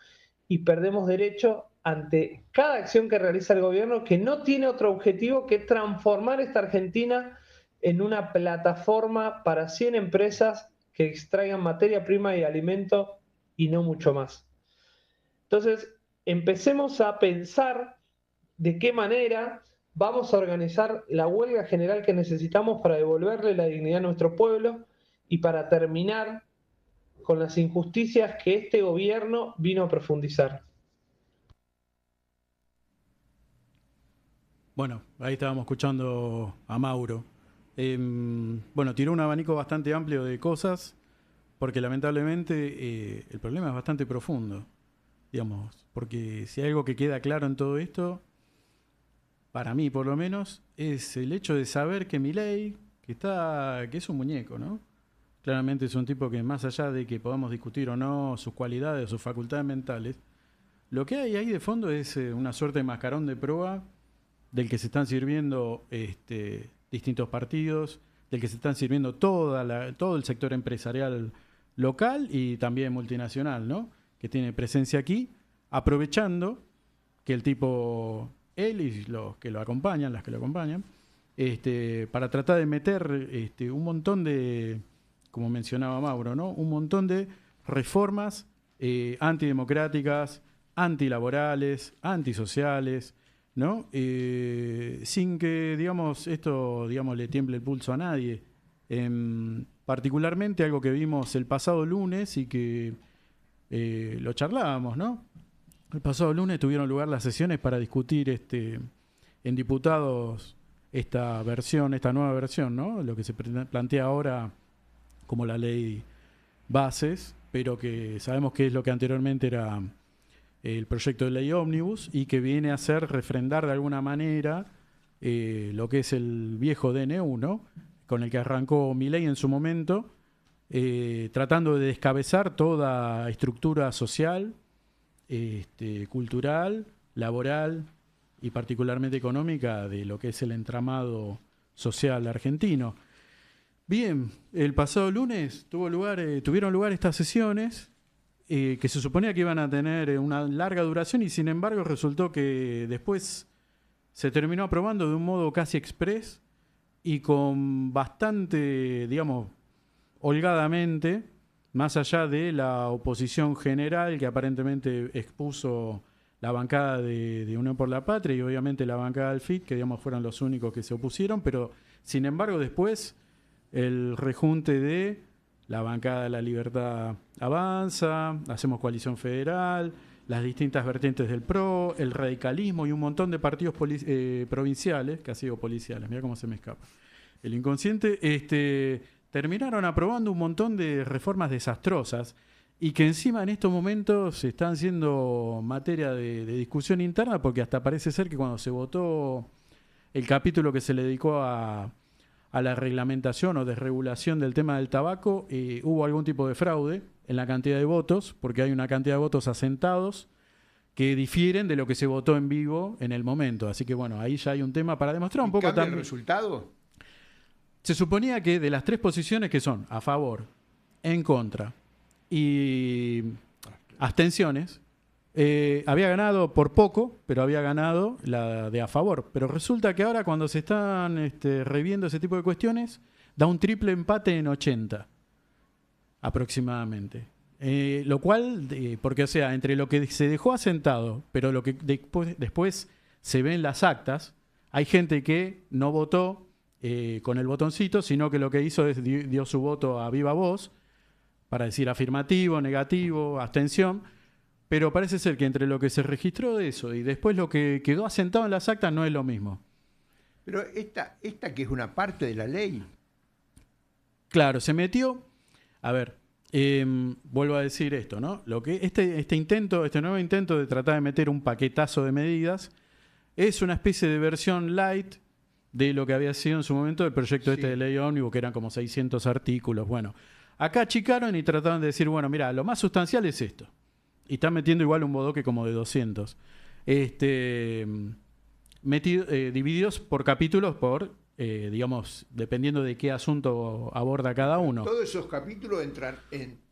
y perdemos derechos ante cada acción que realiza el gobierno que no tiene otro objetivo que transformar esta Argentina en una plataforma para 100 empresas que extraigan materia prima y alimento y no mucho más. Entonces, empecemos a pensar de qué manera vamos a organizar la huelga general que necesitamos para devolverle la dignidad a nuestro pueblo y para terminar con las injusticias que este gobierno vino a profundizar. Bueno, ahí estábamos escuchando a Mauro. Bueno, tiró un abanico bastante amplio de cosas, porque lamentablemente el problema es bastante profundo, digamos, porque si hay algo que queda claro en todo esto, para mí por lo menos, es el hecho de saber que Milei, que es un muñeco, ¿no? Claramente es un tipo que más allá de que podamos discutir o no sus cualidades o sus facultades mentales, lo que hay ahí de fondo es una suerte de mascarón de proa del que se están sirviendo distintos partidos, del que se están sirviendo todo el sector empresarial local y también multinacional, ¿no? Que tiene presencia aquí, aprovechando que el tipo, él y los que lo acompañan, las que lo acompañan, para tratar de meter un montón de, como mencionaba Mauro, ¿no? Un montón de reformas antidemocráticas, antilaborales, antisociales, ¿no? Sin que, digamos, esto, digamos, le tiemble el pulso a nadie. Particularmente algo que vimos el pasado lunes y que lo charlábamos, ¿no? El pasado lunes tuvieron lugar las sesiones para discutir en diputados esta nueva versión, ¿no? Lo que se plantea ahora como la ley bases, pero que sabemos que es lo que anteriormente era el proyecto de ley ómnibus y que viene a ser refrendar de alguna manera lo que es el viejo DNU, ¿no? Con el que arrancó Milei en su momento, tratando de descabezar toda estructura social, cultural, laboral y particularmente económica de lo que es el entramado social argentino. Bien, el pasado lunes tuvieron lugar estas sesiones que se suponía que iban a tener una larga duración y sin embargo resultó que después se terminó aprobando de un modo casi express y con bastante, digamos, holgadamente, más allá de la oposición general que aparentemente expuso la bancada de Unión por la Patria y obviamente la bancada del FIT, que digamos fueron los únicos que se opusieron, pero sin embargo después el rejunte de la bancada de la Libertad Avanza, Hacemos Coalición Federal, las distintas vertientes del PRO, el radicalismo y un montón de partidos provinciales, casi digo policiales, mira cómo se me escapa, el inconsciente, terminaron aprobando un montón de reformas desastrosas y que encima en estos momentos están siendo materia de discusión interna porque hasta parece ser que cuando se votó el capítulo que se le dedicó a la reglamentación o desregulación del tema del tabaco, hubo algún tipo de fraude en la cantidad de votos, porque hay una cantidad de votos asentados que difieren de lo que se votó en vivo en el momento. Así que bueno, ahí ya hay un tema para demostrar un poco también. también. ¿El resultado? Se suponía que de las tres posiciones que son a favor, en contra y abstenciones, había ganado por poco, pero había ganado la de a favor. Pero resulta que ahora cuando se están reviendo ese tipo de cuestiones, da un triple empate en 80, aproximadamente. Lo cual, porque o sea, entre lo que se dejó asentado, pero lo que después se ve en las actas, hay gente que no votó con el botoncito, sino que lo que hizo es dio su voto a viva voz, para decir afirmativo, negativo, abstención. Pero parece ser que entre lo que se registró de eso y después lo que quedó asentado en las actas no es lo mismo. Pero esta que es una parte de la ley. Claro, se metió. A ver, vuelvo a decir esto, ¿no? Lo que este nuevo intento de tratar de meter un paquetazo de medidas es una especie de versión light de lo que había sido en su momento el proyecto este de ley ómnibus, que eran como 600 artículos. Bueno, acá achicaron y trataron de decir, bueno, mira, lo más sustancial es esto. Y están metiendo igual un bodoque como de 200. Divididos por capítulos, digamos, dependiendo de qué asunto aborda cada uno. Todos esos capítulos entran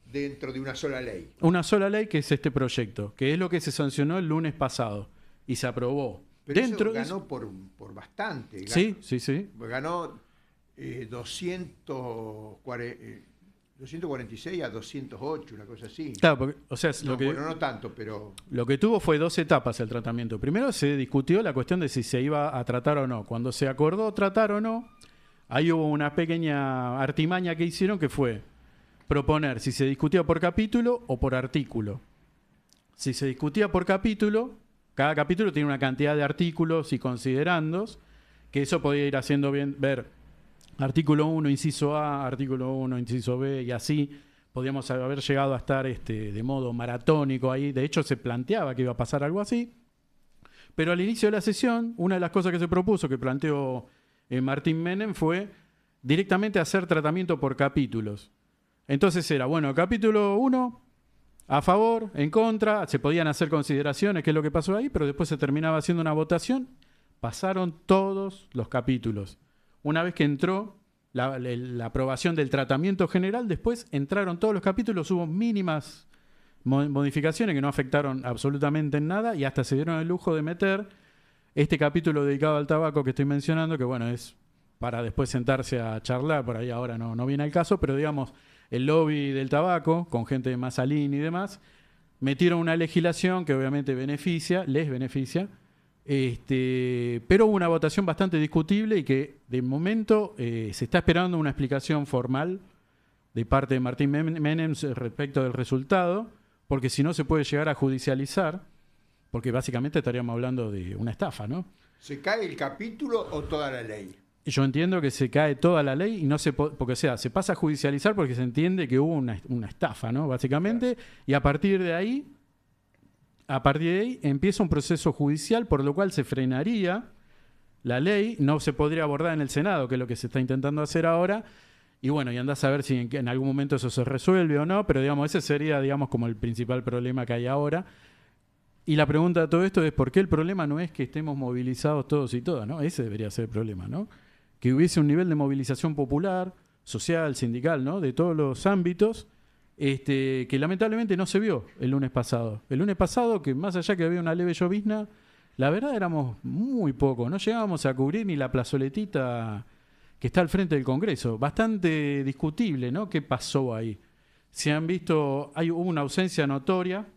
dentro de una sola ley. Una sola ley, que es este proyecto, que es lo que se sancionó el lunes pasado y se aprobó. Pero eso ganó por bastante. Sí. Ganó 246 a 208, una cosa así. Claro, porque, o sea, bueno, no tanto, pero... Lo que tuvo fue 2 etapas el tratamiento. Primero se discutió la cuestión de si se iba a tratar o no. Cuando se acordó tratar o no, ahí hubo una pequeña artimaña que hicieron, que fue proponer si se discutía por capítulo o por artículo. Si se discutía por capítulo, cada capítulo tiene una cantidad de artículos y considerandos, que eso podía ir haciendo bien, ver artículo 1, inciso A, artículo 1, inciso B, y así podíamos haber llegado a estar de modo maratónico ahí. De hecho, se planteaba que iba a pasar algo así. Pero al inicio de la sesión, una de las cosas que se propuso, que planteó Martín Menem, fue directamente hacer tratamiento por capítulos. Entonces era, bueno, capítulo 1... a favor, en contra, se podían hacer consideraciones, que es lo que pasó ahí, pero después se terminaba haciendo una votación. Pasaron todos los capítulos. Una vez que entró la aprobación del tratamiento general, después entraron todos los capítulos, hubo mínimas modificaciones que no afectaron absolutamente en nada, y hasta se dieron el lujo de meter este capítulo dedicado al tabaco que estoy mencionando, que bueno, es para después sentarse a charlar, por ahí ahora no viene al caso, pero digamos... el lobby del tabaco, con gente de Masalín y demás, metieron una legislación que obviamente les beneficia, pero hubo una votación bastante discutible y que de momento se está esperando una explicación formal de parte de Martín Menem respecto del resultado, porque si no se puede llegar a judicializar, porque básicamente estaríamos hablando de una estafa, ¿no? ¿Se cae el capítulo o toda la ley? Yo entiendo que se cae toda la ley y no se porque se pasa a judicializar porque se entiende que hubo una estafa, ¿no? Básicamente, claro. Y a partir de ahí empieza un proceso judicial, por lo cual se frenaría la ley, no se podría abordar en el Senado, que es lo que se está intentando hacer ahora, y bueno, y andás a ver si en algún momento eso se resuelve o no, pero digamos, ese sería, digamos, como el principal problema que hay ahora. Y la pregunta de todo esto es, ¿por qué el problema no es que estemos movilizados todos y todas, ¿no? Ese debería ser el problema, ¿no? Que hubiese un nivel de movilización popular, social, sindical, ¿no? De todos los ámbitos, que lamentablemente no se vio el lunes pasado. El lunes pasado, que más allá que había una leve llovizna, la verdad éramos muy pocos. No llegábamos a cubrir ni la plazoletita que está al frente del Congreso. Bastante discutible, ¿no? ¿Qué pasó ahí? Se han visto, hubo una ausencia notoria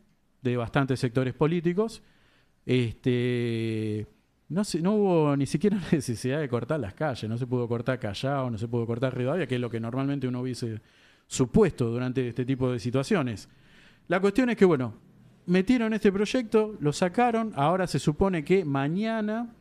de bastantes sectores políticos. No hubo ni siquiera necesidad de cortar las calles, no se pudo cortar Callao, no se pudo cortar Rivadavia, que es lo que normalmente uno hubiese supuesto durante este tipo de situaciones. La cuestión es que, bueno, metieron este proyecto, lo sacaron, ahora se supone que mañana,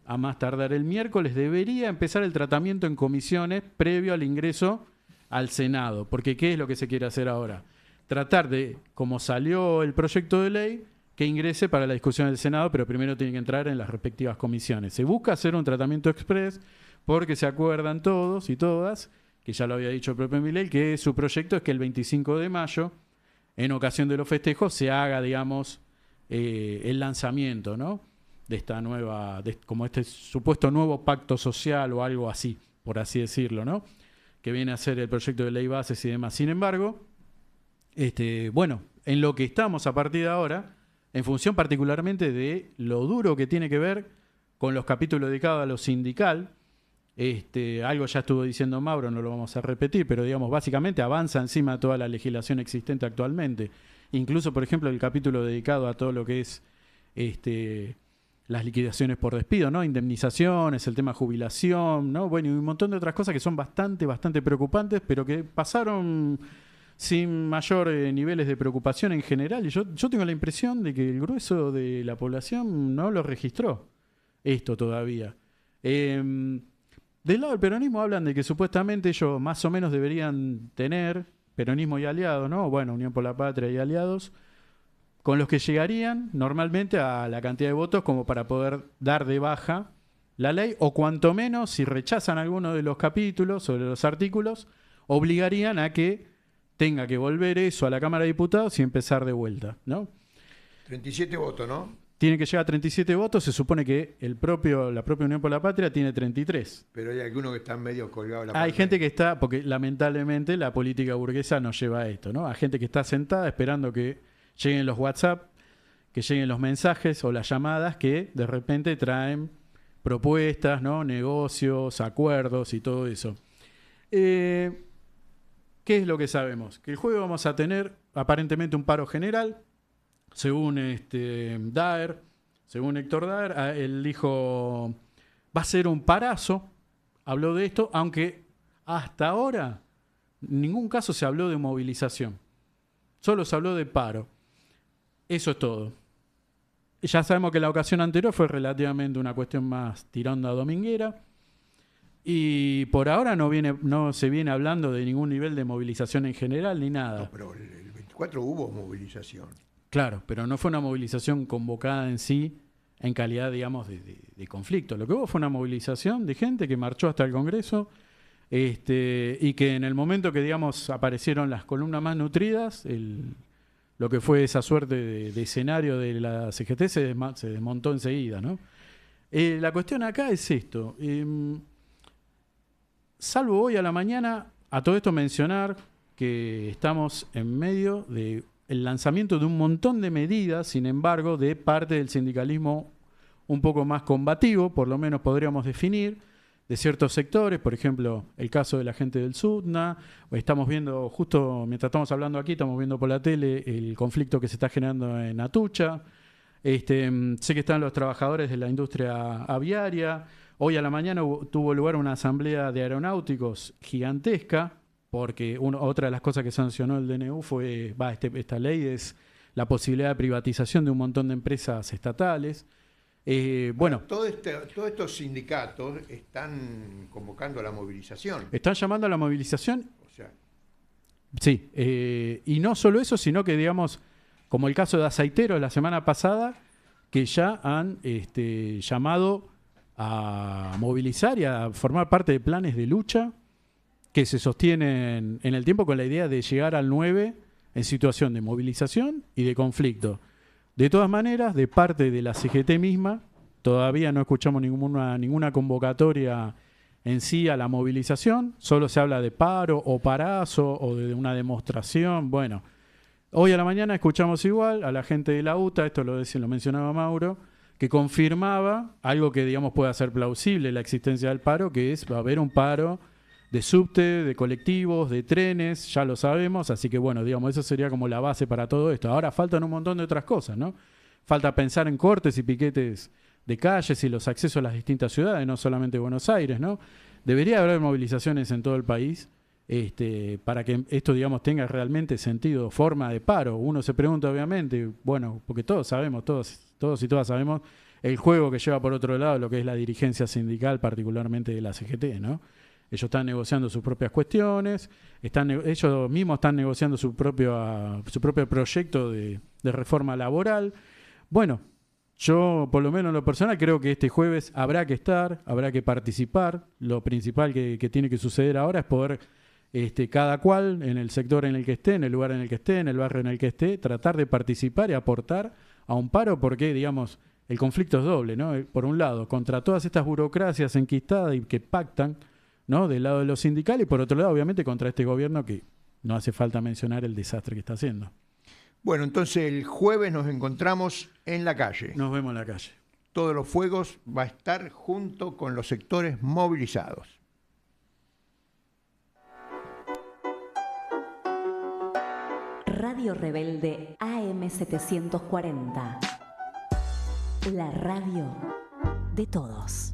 a más tardar el miércoles, debería empezar el tratamiento en comisiones previo al ingreso al Senado, porque ¿qué es lo que se quiere hacer ahora? Tratar de, como salió el proyecto de ley, que ingrese para la discusión del Senado, pero primero tiene que entrar en las respectivas comisiones. Se busca hacer un tratamiento express porque se acuerdan todos y todas, que ya lo había dicho el propio Milei, que su proyecto es que el 25 de mayo, en ocasión de los festejos, se haga, digamos, el lanzamiento, ¿no? De esta nueva, como este supuesto nuevo pacto social o algo así, por así decirlo, ¿no? Que viene a ser el proyecto de ley bases y demás. Sin embargo, bueno, en lo que estamos a partir de ahora, en función particularmente de lo duro que tiene que ver con los capítulos dedicados a lo sindical, algo ya estuvo diciendo Mauro, no lo vamos a repetir, pero digamos, básicamente avanza encima de toda la legislación existente actualmente. Incluso, por ejemplo, el capítulo dedicado a todo lo que es las liquidaciones por despido, ¿no? Indemnizaciones, el tema jubilación, ¿no? Bueno, y un montón de otras cosas que son bastante preocupantes, pero que pasaron sin mayor niveles de preocupación en general. Y yo tengo la impresión de que el grueso de la población no lo registró esto todavía. Del lado del peronismo hablan de que supuestamente ellos más o menos deberían tener peronismo y aliados, ¿no? Bueno, Unión por la Patria y aliados, con los que llegarían normalmente a la cantidad de votos como para poder dar de baja la ley, o cuanto menos, si rechazan alguno de los capítulos o de los artículos, obligarían a que tenga que volver eso a la Cámara de Diputados y empezar de vuelta, ¿no? 37 votos, ¿no? Tiene que llegar a 37 votos, se supone que la propia Unión por la Patria tiene 33. Pero hay algunos que están medio colgados. Hay gente que está, porque lamentablemente la política burguesa nos lleva a esto, ¿no? A gente que está sentada esperando que lleguen los WhatsApp, que lleguen los mensajes o las llamadas que de repente traen propuestas, ¿no? Negocios, acuerdos y todo eso. ¿Qué es lo que sabemos? Que el jueves vamos a tener aparentemente un paro general, según Daer, según Héctor Daer. Él dijo, va a ser un parazo, habló de esto, aunque hasta ahora en ningún caso se habló de movilización, solo se habló de paro. Eso es todo. Ya sabemos que la ocasión anterior fue relativamente una cuestión más tirando a dominguera. Y por ahora no se viene hablando de ningún nivel de movilización en general ni nada. No, pero el 24 hubo movilización. Claro, pero no fue una movilización convocada en sí en calidad, digamos, de conflicto. Lo que hubo fue una movilización de gente que marchó hasta el Congreso y que en el momento que, digamos, aparecieron las columnas más nutridas, lo que fue esa suerte de escenario de la CGT se desmontó enseguida, ¿no? La cuestión acá es esto. Salvo hoy a la mañana, a todo esto mencionar que estamos en medio del lanzamiento de un montón de medidas, sin embargo, de parte del sindicalismo un poco más combativo, por lo menos podríamos definir, de ciertos sectores, por ejemplo, el caso de la gente del SUTNA. Estamos viendo, justo mientras estamos hablando aquí, estamos viendo por la tele el conflicto que se está generando en Atucha. Sé que están los trabajadores de la industria aviaria. Hoy a la mañana tuvo lugar una asamblea de aeronáuticos gigantesca, porque otra de las cosas que sancionó el DNU fue, esta ley es la posibilidad de privatización de un montón de empresas estatales. Bueno, todos estos sindicatos están convocando a la movilización. Están llamando a la movilización. O sea, sí, y no solo eso, sino que, digamos, como el caso de Aceiteros la semana pasada, que ya han llamado a movilizar y a formar parte de planes de lucha que se sostienen en el tiempo con la idea de llegar al 9 en situación de movilización y de conflicto. De todas maneras, de parte de la CGT misma, todavía no escuchamos ninguna convocatoria en sí a la movilización, solo se habla de paro o parazo o de una demostración. Bueno, hoy a la mañana escuchamos igual a la gente de la UTA, esto lo mencionaba Mauro, que confirmaba algo que, digamos, puede hacer plausible la existencia del paro, que va a haber un paro de subte, de colectivos, de trenes, ya lo sabemos, así que bueno, digamos, eso sería como la base para todo esto. Ahora faltan un montón de otras cosas, ¿no? Falta pensar en cortes y piquetes de calles y los accesos a las distintas ciudades, no solamente Buenos Aires, ¿no? Debería haber movilizaciones en todo el país para que esto, digamos, tenga realmente sentido, forma de paro. Uno se pregunta, obviamente, bueno, porque todos sabemos, todos y todas sabemos el juego que lleva por otro lado lo que es la dirigencia sindical, particularmente de la CGT, ¿no? Ellos están negociando sus propias cuestiones, ellos mismos están negociando su propio proyecto de reforma laboral. Bueno, yo por lo menos en lo personal creo que este jueves habrá que estar, habrá que participar. Lo principal que tiene que suceder ahora es poder, cada cual en el sector en el que esté, en el lugar en el que esté, en el barrio en el que esté, tratar de participar y aportar a un paro porque, digamos, el conflicto es doble, ¿no? Por un lado, contra todas estas burocracias enquistadas y que pactan, ¿no? Del lado de los sindicales, y por otro lado, obviamente, contra este gobierno que no hace falta mencionar el desastre que está haciendo. Bueno, entonces el jueves nos encontramos en la calle. Nos vemos en la calle. Todos los Fuegos va a estar junto con los sectores movilizados. Radio Rebelde AM740. La radio de todos.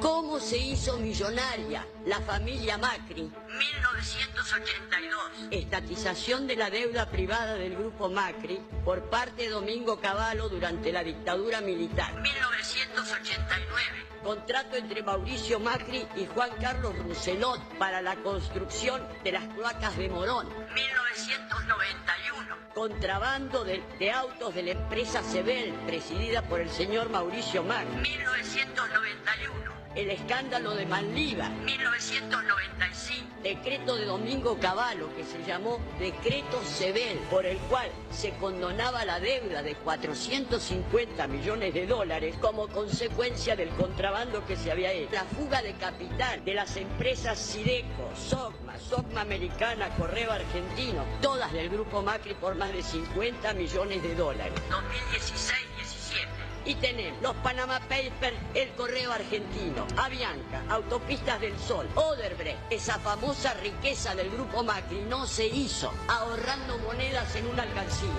¿Cómo se hizo millonaria la familia Macri? 1982. Estatización de la deuda privada del grupo Macri por parte de Domingo Cavallo durante la dictadura militar. 1983. 1989. Contrato entre Mauricio Macri y Juan Carlos Rousselot para la construcción de las cloacas de Morón. 1991. Contrabando de autos de la empresa Sebel, presidida por el señor Mauricio Macri. 1991. El escándalo de Manliva, 1995. Decreto de Domingo Cavallo, que se llamó Decreto Sebel, por el cual se condonaba la deuda de 450 millones de dólares como consecuencia del contrabando que se había hecho. La fuga de capital de las empresas Sideco, Sogma Americana, Correo Argentino, todas del grupo Macri por más de 50 millones de dólares. 2016. Y tenemos los Panama Papers, el Correo Argentino, Avianca, Autopistas del Sol, Odebrecht. Esa famosa riqueza del grupo Macri no se hizo ahorrando monedas en una alcancía.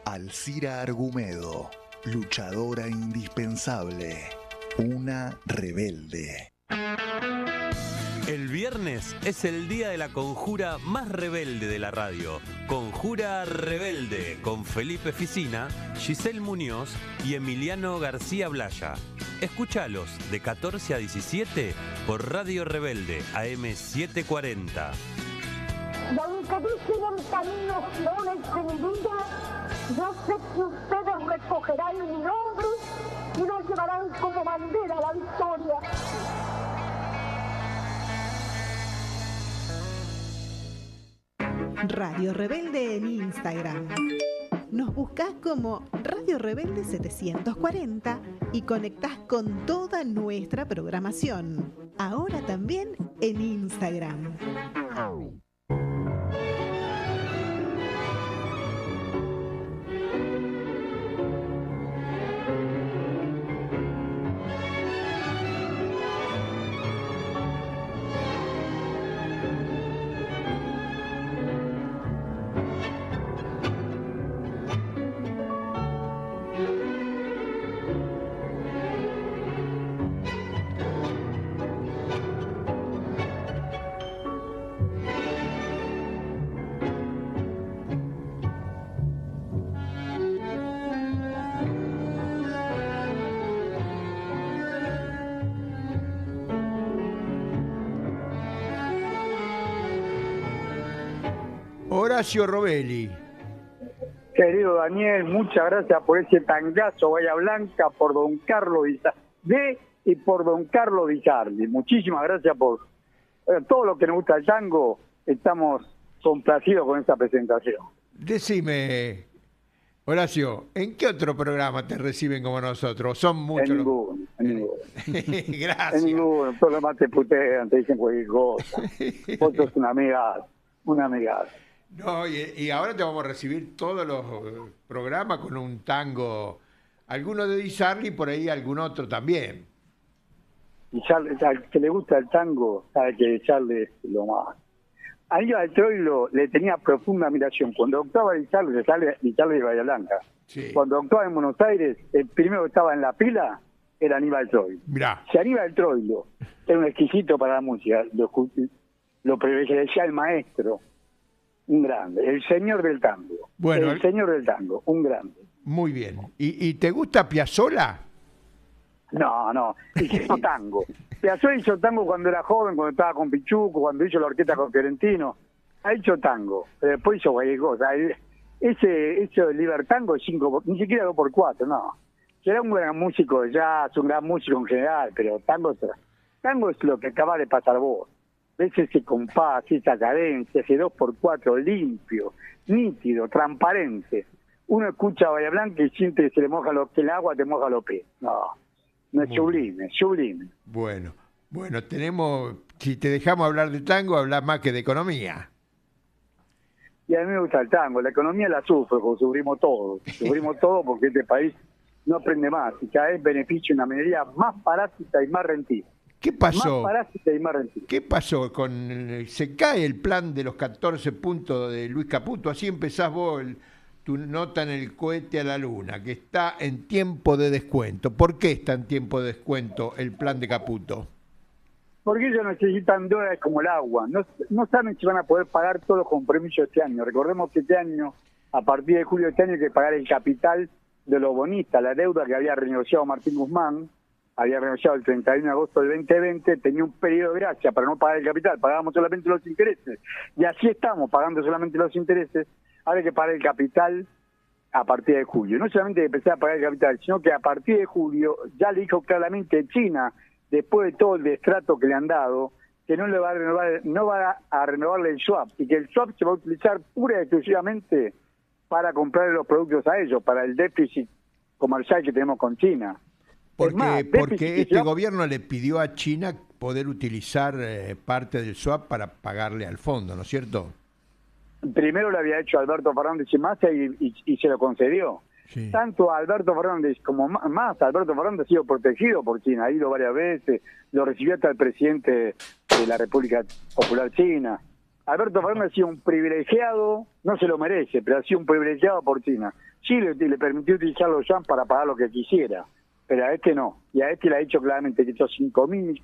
Alcira Argumedo, luchadora indispensable, una rebelde. El viernes es el día de la conjura más rebelde de la radio. Conjura Rebelde, con Felipe Ficina, Giselle Muñoz y Emiliano García Blaya. Escúchalos de 14 a 17 por Radio Rebelde, AM 740. Y aunque dicen en caminos flores de mi vida, yo sé que ustedes recogerán mi nombre y lo llevarán como bandera a la victoria. Radio Rebelde en Instagram. Nos buscás como Radio Rebelde 740 y conectás con toda nuestra programación. Ahora también en Instagram. Horacio Robelli. Querido Daniel, muchas gracias por ese tangazo Bahía Blanca, por don Carlos D y por don Carlos Di Sarli. Muchísimas gracias por todo lo que nos gusta el tango. Estamos complacidos con esta presentación. Decime, Horacio, ¿en qué otro programa te reciben como nosotros? Son muchos. En ninguno. Gracias. En ninguno. Todos los demás te putean, te dicen cualquier cosa. Vos sos una amiga. No, y ahora te vamos a recibir todos los programas con un tango, alguno de Di Sarli y por ahí algún otro también. Y Charles, al que le gusta el tango, sabe que Charles es lo más. Aníbal Troilo le tenía profunda admiración. Cuando actuaba Di Sarli de Bahía Blanca. Sí. Cuando actuaba en Buenos Aires, el primero que estaba en la pila era Aníbal Troilo. Mirá. Si Aníbal Troilo era un exquisito para la música, lo privilegiaba el maestro, un grande, el señor del tango. Bueno, el señor del tango, un grande. Muy bien. ¿Y te gusta Piazzolla? No, hizo tango. Piazzolla hizo tango cuando era joven, cuando estaba con Pichuco, cuando hizo la orquesta con Fiorentino. Ha hecho tango, pero después hizo cualquier cosa. Ese libertango es 5, ni siquiera 2x4, no. Era un gran músico de jazz, un gran músico en general, pero tango es lo que acaba de pasar vos. Ves ese compás, esa cadencia, ese 2x4 limpio, nítido, transparente. Uno escucha a Bahía Blanca y siente que se le moja que el agua te moja los pies. No es sublime, sublime. Bueno, tenemos, si te dejamos hablar de tango, hablar más que de economía. Y a mí me gusta el tango, la economía la sufro, porque sufrimos todo porque este país no aprende más y cada vez beneficia una minería más parásita y más rentista. ¿Qué pasó? Más parásita y más rentista. ¿Qué pasó se cae el plan de los 14 puntos de Luis Caputo? Así empezás vos tu nota en el cohete a la luna, que está en tiempo de descuento. ¿Por qué está en tiempo de descuento el plan de Caputo? Porque ellos necesitan dólares como el agua. No saben si van a poder pagar todos los compromisos este año. Recordemos que este año, a partir de julio de este año, hay que pagar el capital de los bonistas, la deuda que había renegociado Martín Guzmán, había renegociado el 31 de agosto del 2020, tenía un periodo de gracia para no pagar el capital, pagábamos solamente los intereses. Y así estamos, pagando solamente los intereses, ahora hay que pagar el capital a partir de julio. No solamente que empecé a pagar el capital, sino que a partir de julio ya le dijo claramente China, después de todo el destrato que le han dado, que no le va a renovar, no va a renovarle el swap, y que el swap se va a utilizar pura y exclusivamente para comprar los productos a ellos, para el déficit comercial que tenemos con China. Porque este gobierno le pidió a China poder utilizar parte del swap para pagarle al fondo, ¿no es cierto? Primero lo había hecho Alberto Fernández y Massa y se lo concedió. Sí. Tanto Alberto Fernández como Massa, Alberto Fernández ha sido protegido por China, ha ido varias veces, lo recibió hasta el presidente de la República Popular China. Alberto Fernández ha sido un privilegiado, no se lo merece, pero ha sido un privilegiado por China. Chile le permitió utilizar los yuan para pagar lo que quisiera, pero a este no. Y a este le ha dicho claramente que estos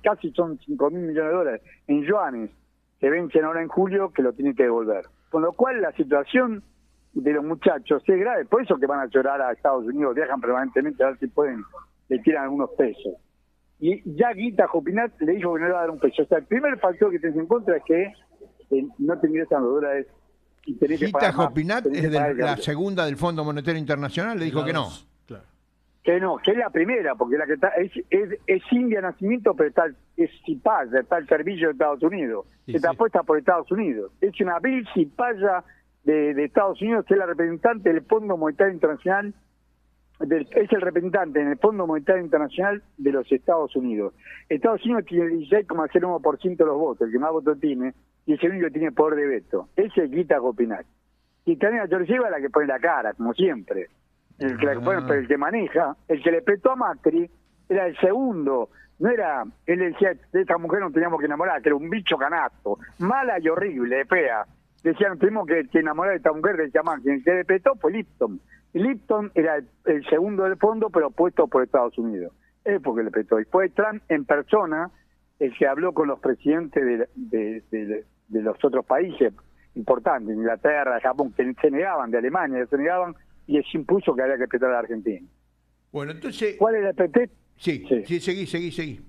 casi son 5.000 millones de dólares en yuanes que vencen ahora en julio, que lo tiene que devolver. Con lo cual la situación de los muchachos es grave, por eso que van a llorar a Estados Unidos, viajan permanentemente a ver si pueden, le tiran algunos pesos. Y ya Guita Jopinat le dijo que no le va a dar un peso. O sea, el primer factor que tenés en contra es que no te ingresan los dólares y tenés que pagar más. Jopinat es de la segunda del Fondo Monetario Internacional, le dijo que no. Claro. Que no, que es la primera, porque la que está es India Nacimiento, pero es Cipaya, está el servicio de Estados Unidos, que está apuesta por Estados Unidos. Es una vil Cipaya de Estados Unidos, que es la representante del Fondo Monetario Internacional, es el representante en el Fondo Monetario Internacional de los Estados Unidos. Estados Unidos tiene el 16,01% de los votos, el que más votos tiene, y es el único que tiene poder de veto. Ese es Guita Jopinat. Y también a Georgieva la que pone la cara, como siempre. El que maneja, el que le petó a Macri, era el segundo. No era, él decía, de esta mujer no teníamos que enamorar, que era un bicho canasto, mala y horrible, fea. Decían, tenemos que enamorar de esta mujer, que se llama, quien se le petó fue Lipton. Y Lipton era el segundo del fondo, pero puesto por Estados Unidos. Es porque le petó. Y fue Trump en persona el que habló con los presidentes de los otros países importantes, Inglaterra, Japón, que se negaban, de Alemania, se negaban, y se impuso que había que petar a la Argentina. Bueno, entonces... ¿Cuál era el pretexto? Sí, seguí.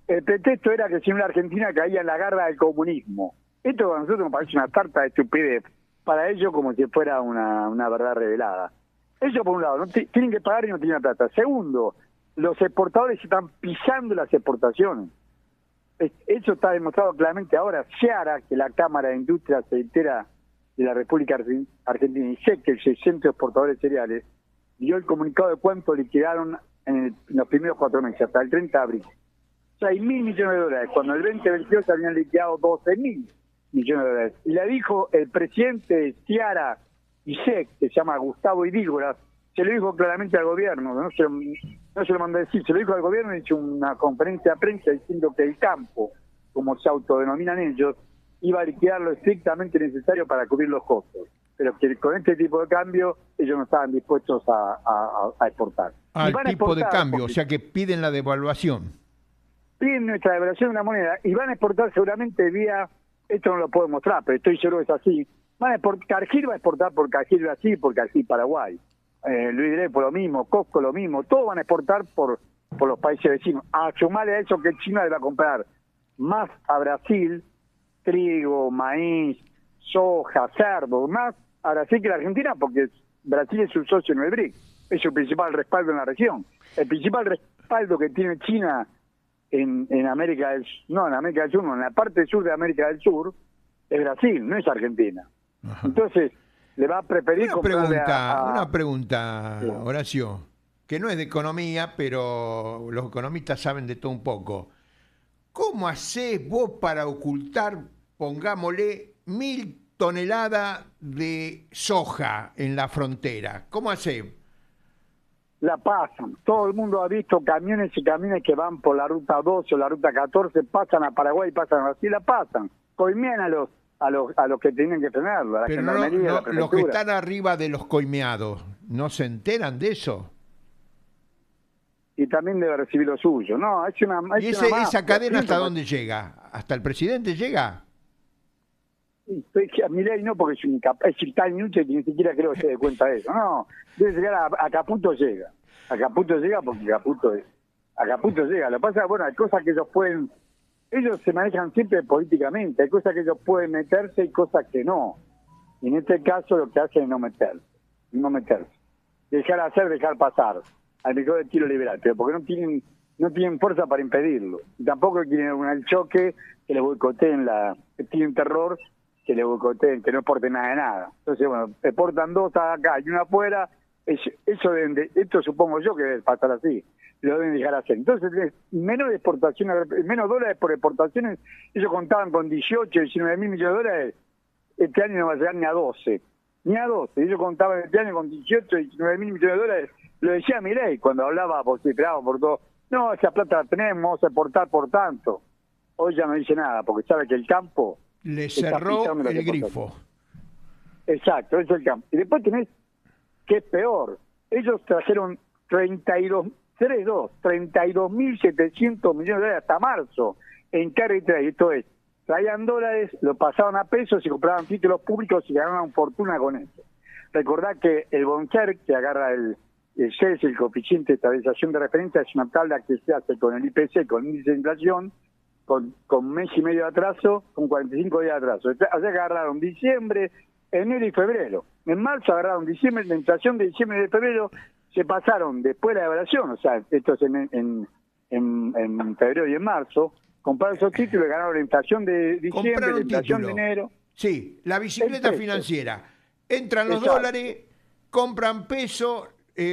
El pretexto era que si una Argentina caía en la garra del comunismo. Esto a nosotros nos parece una tarta de estupidez. Para ellos como si fuera una verdad revelada. Eso por un lado, tienen que pagar y no tienen plata. Segundo, los exportadores están pisando las exportaciones. Eso está demostrado claramente ahora. Seara, que es la Cámara de Industria Aceitera de la República Argentina, y sé que el Centro de Exportadores Cereales dio el comunicado de cuánto liquidaron en los primeros 4 meses, hasta el 30 de abril. 6.000 millones de dólares, cuando el 2022 se habían liquidado 12.000 millones de dólares. Y le dijo el presidente de Seara y SEC, que se llama Gustavo Idígoras, se lo dijo claramente al gobierno, no se lo mandó a decir, se lo dijo al gobierno, hizo una conferencia de prensa diciendo que el campo, como se autodenominan ellos, iba a liquidar lo estrictamente necesario para cubrir los costos, pero que con este tipo de cambio ellos no estaban dispuestos a exportar. Al tipo de cambio, o sea que piden la devaluación. Piden nuestra devaluación de una moneda y van a exportar seguramente vía, esto no lo puedo mostrar, pero estoy seguro que es así, Cargill va a exportar por Cargill Brasil, por Cargill Paraguay, Luis Drey por lo mismo, Costco lo mismo, todos van a exportar por los países vecinos. A sumarle a eso que China le va a comprar más a Brasil, trigo, maíz, soja, cerdo, más a Brasil que la Argentina, porque Brasil es su socio en el BRIC, es su principal respaldo en la región. El principal respaldo que tiene China en América del Sur, en la parte sur de América del Sur, es Brasil, no es Argentina. Ajá. Entonces, le va a preferir una pregunta, sí. Horacio, que no es de economía, pero los economistas saben de todo un poco. ¿Cómo hacés vos para ocultar, pongámosle, 1.000 toneladas de soja en la frontera? ¿Cómo hacés? La pasan. Todo el mundo ha visto camiones y camiones que van por la ruta 12 o la ruta 14, pasan a Paraguay, pasan así, la pasan. Coimean a los que tienen que frenarlo. A la Pero los que están arriba de los coimeados, ¿no se enteran de eso? Y también debe recibir lo suyo. No, es una ¿Y esa cadena hasta dónde llega? ¿Hasta el presidente llega? A Milei no, porque es incapaz, es tan inútil que ni siquiera creo que se dé cuenta de eso. No, debe llegar a Caputo llega. A Caputo llega porque a Caputo llega. Lo que pasa, bueno, hay cosas que ellos se manejan siempre políticamente, hay cosas que ellos pueden meterse y cosas que no. Y en este caso lo que hacen es no meterse. Dejar hacer, dejar pasar. Al mejor del tiro liberal, pero porque no tienen fuerza para impedirlo. Y tampoco quieren un choque que le boicoteen que tienen terror, que le boicoteen, que no exporten nada de nada. Entonces, bueno, exportan 2 acá y una afuera, esto supongo yo que debe pasar así, lo deben dejar hacer. Entonces, menos dólares por exportaciones, ellos contaban con 18, 19 mil millones de dólares, este año no va a llegar ni a 12. Ellos contaban este año con 18, 19 mil millones de dólares, lo decía Milei cuando hablaba, vociferaba por todo. No, esa plata la tenemos, vamos a exportar por tanto. Hoy ya no dice nada, porque sabe que el campo... Le cerró el grifo. Exacto, es el campo. Y después tenés, que es peor, ellos trajeron 32.700 millones de dólares hasta marzo en carga y trade. Esto es, traían dólares, lo pasaban a pesos y compraban títulos públicos y ganaban fortuna con eso. Recordad que el Boncher, que agarra el CES, el coeficiente de estabilización de referencia, es una tabla que se hace con el IPC, con el índice de inflación, con mes y medio de atraso, con 45 días de atraso. O sea, agarraron diciembre, enero y febrero. En marzo agarraron diciembre, la inflación de diciembre y de febrero se pasaron después de la evaluación, o sea, esto es en febrero y en marzo, compraron esos títulos y ganaron la inflación de diciembre, la inflación de enero. Sí, la bicicleta financiera. Entran los dólares, compran peso,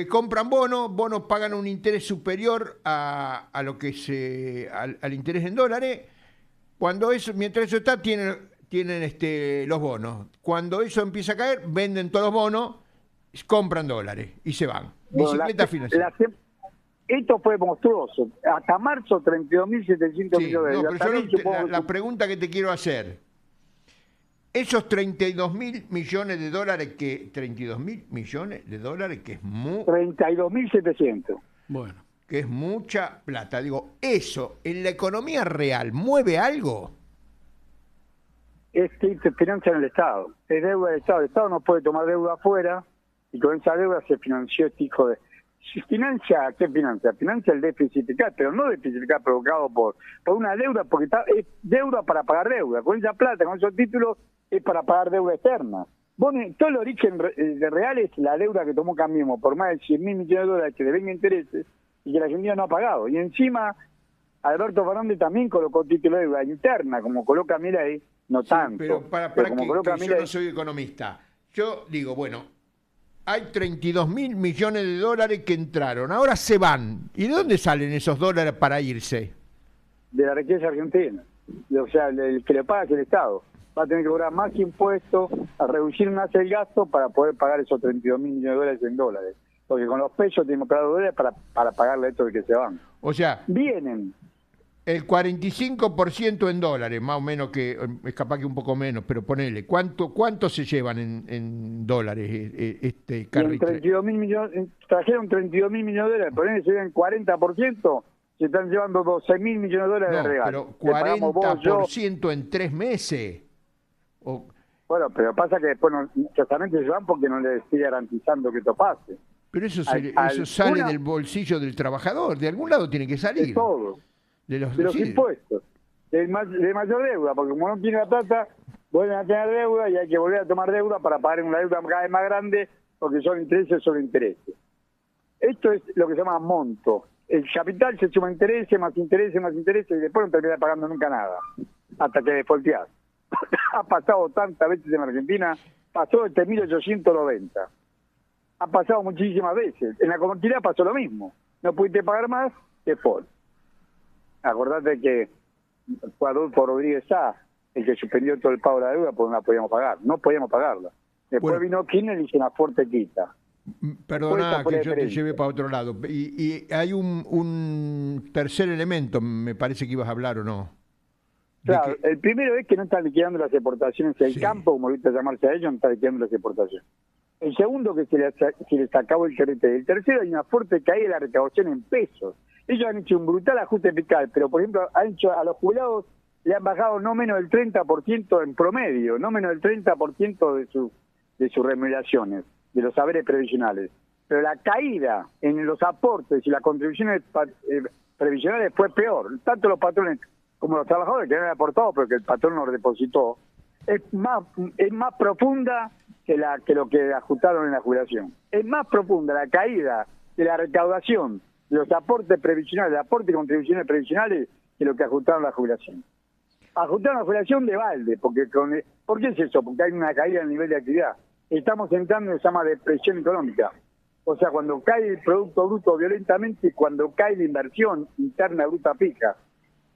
compran bonos pagan un interés superior a lo que al interés en dólares. Mientras eso está, tienen los bonos. Cuando eso empieza a caer, venden todos los bonos, compran dólares y se van. Bicicleta financiera. Esto fue monstruoso. Hasta marzo, 32.700 millones de dólares. Pero la pregunta que te quiero hacer, esos 32.000 millones de dólares que... 32.000 millones de dólares que es 32.700. Bueno. Que es mucha plata. Digo, ¿eso en la economía real mueve algo? Es que se financia en el Estado. Es deuda del Estado. El Estado no puede tomar deuda afuera y con esa deuda se financió este hijo de... ¿Qué financia? Financia el déficit fiscal, pero no déficit fiscal provocado por una deuda, porque es deuda para pagar deuda. Con esa plata, con esos títulos, es para pagar deuda externa. Todo el origen real es la deuda que tomó Cambiemos por más de 100.000 millones de dólares que devenga intereses y que la Argentina no ha pagado. Y encima, Alberto Fernández también colocó título de deuda interna, como coloca Milei, no tanto. Pero para que yo no soy economista. Yo digo, bueno, hay 32.000 millones de dólares que entraron, ahora se van. ¿Y de dónde salen esos dólares para irse? De la riqueza argentina. O sea, el que le paga es el Estado. Va a tener que cobrar más impuestos, a reducir más el gasto para poder pagar esos 32.000 millones de dólares en dólares. Porque con los pesos tenemos que pagar dólares para pagarle a estos de que se van. O sea, vienen. El 45% en dólares, más o menos, que es capaz que un poco menos, pero ponele, ¿cuánto se llevan en dólares este carrito? 32.000 millones, trajeron 32.000 millones de dólares, ponele, se llevan 40%, se están llevando 12.000 millones de dólares de regalo. Pero 40% en 3 meses. Bueno, pero pasa que después exactamente se van porque no les estoy garantizando que esto pase. Pero eso sale del bolsillo del trabajador, de algún lado tiene que salir. De todo. De los impuestos, de mayor deuda, porque como no tiene la plata, vuelven a tener deuda y hay que volver a tomar deuda para pagar una deuda cada vez más grande, porque son intereses sobre intereses. Esto es lo que se llama monto. El capital se suma intereses, más intereses, más intereses, y después no termina pagando nunca nada, hasta que defaulteás. Ha pasado tantas veces en Argentina, pasó desde 1890. Ha pasado muchísimas veces. En la comercialidad pasó lo mismo. No pudiste pagar más, default. Acordate que fue Adolfo Rodríguez Sá el que suspendió todo el pago de la deuda porque no la podíamos pagar. No podíamos pagarla. Después vino Kirchner y hizo una fuerte quita. Perdona que yo te llevé para otro lado. Y hay un tercer elemento, me parece que ibas a hablar, ¿o no? Claro, el primero es que no están liquidando las exportaciones del campo, como ahorita llamarse a ellos, no están liquidando las exportaciones. El segundo, que se les acabó el carrete. El tercero, hay una fuerte caída de la recaudación en pesos. Ellos han hecho un brutal ajuste fiscal, pero por ejemplo han hecho a los jubilados, le han bajado no menos del 30% en promedio, no menos del 30% de sus remuneraciones, de los saberes previsionales. Pero la caída en los aportes y las contribuciones previsionales fue peor. Tanto los patrones como los trabajadores que no han aportado, pero que el patrón nos depositó, es más profunda que lo que ajustaron en la jubilación. Es más profunda la caída de la recaudación de los aportes previsionales, de aportes y contribuciones previsionales, que lo que ajustaron la jubilación. Ajustaron la jubilación de balde, ¿por qué es eso? Porque hay una caída en el nivel de actividad. Estamos entrando en lo que se llama depresión económica. O sea, cuando cae el Producto Bruto violentamente y cuando cae la inversión interna bruta fija.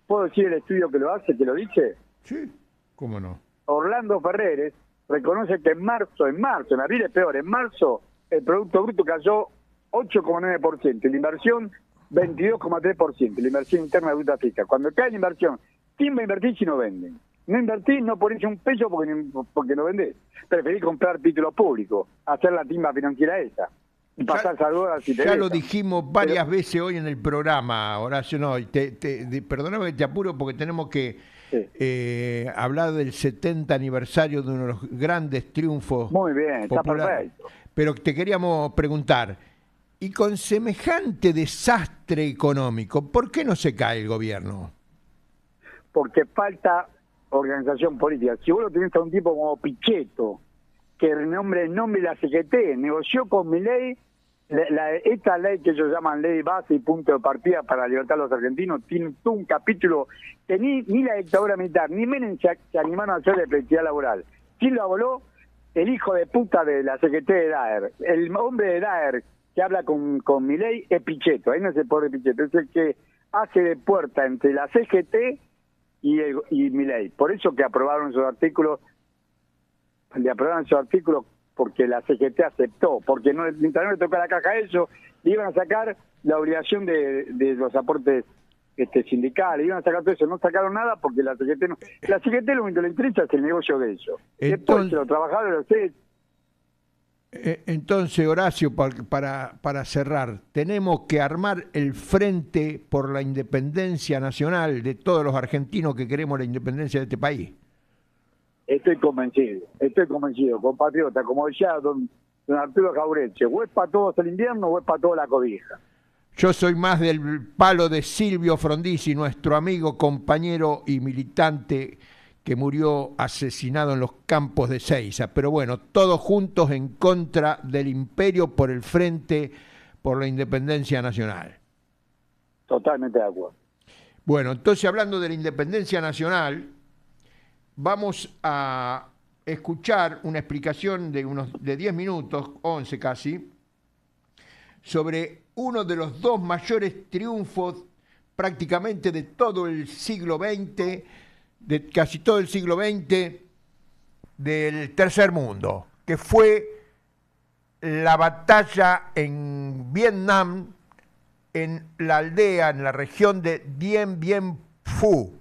¿Puedo decir el estudio que lo hace, que lo dice? Sí, ¿cómo no? Orlando Ferreres reconoce que en abril es peor, en marzo el Producto Bruto cayó 8,9%, la inversión 22,3%, la inversión interna bruta fija. Cuando cae la inversión, ¿quién va a invertir si no venden? No invertís, no ponés un peso porque no vendés. Preferís comprar títulos públicos, hacer la timba financiera esa. Y pasar saludos si te ya lo dijimos varias veces hoy en el programa, Horacio. No, perdóname que te apuro porque tenemos que hablar del 70 aniversario de uno de los grandes triunfos. Muy bien, está perfecto. Pero te queríamos preguntar, y con semejante desastre económico, ¿por qué no se cae el gobierno? Porque falta organización política. Si vos lo tenés a un tipo como Pichetto, que en nombre de la CGT negoció con Milei esta ley que ellos llaman ley base y punto de partida para libertar a los argentinos, tiene todo un capítulo que ni la dictadura militar ni Menem se animaron a hacer de flexibilidad laboral. ¿Quién lo aboló? El hijo de puta de la CGT de Daer. El hombre de Daer que habla con Milei es Pichetto. Ahí no se puede Pichetto, es el que hace de puerta entre la CGT y Milei. Por eso que aprobaron esos artículos. Le aprobaron esos artículos porque la CGT aceptó, porque mientras no le toca la caja a ellos, le iban a sacar la obligación de los aportes sindicales, iban a sacar todo eso, no sacaron nada porque la CGT no. La CGT lo único que le interesa es el negocio de ellos. Después los trabajadores Entonces, Horacio, para cerrar, tenemos que armar el frente por la independencia nacional de todos los argentinos que queremos la independencia de este país. Estoy convencido, compatriota, como decía don Arturo Jauretche, o es para todos el invierno o es para toda la cobija. Yo soy más del palo de Silvio Frondizi, nuestro amigo, compañero y militante que murió asesinado en los campos de Seiza. Pero bueno, todos juntos en contra del imperio por el frente por la independencia nacional. Totalmente de acuerdo. Bueno, entonces hablando de la independencia nacional, vamos a escuchar una explicación de 10 minutos, 11 casi, sobre uno de los dos mayores triunfos prácticamente de todo el siglo XX, de casi todo el siglo XX del tercer mundo, que fue la batalla en Vietnam, en la aldea, en la región de Dien Bien Phu,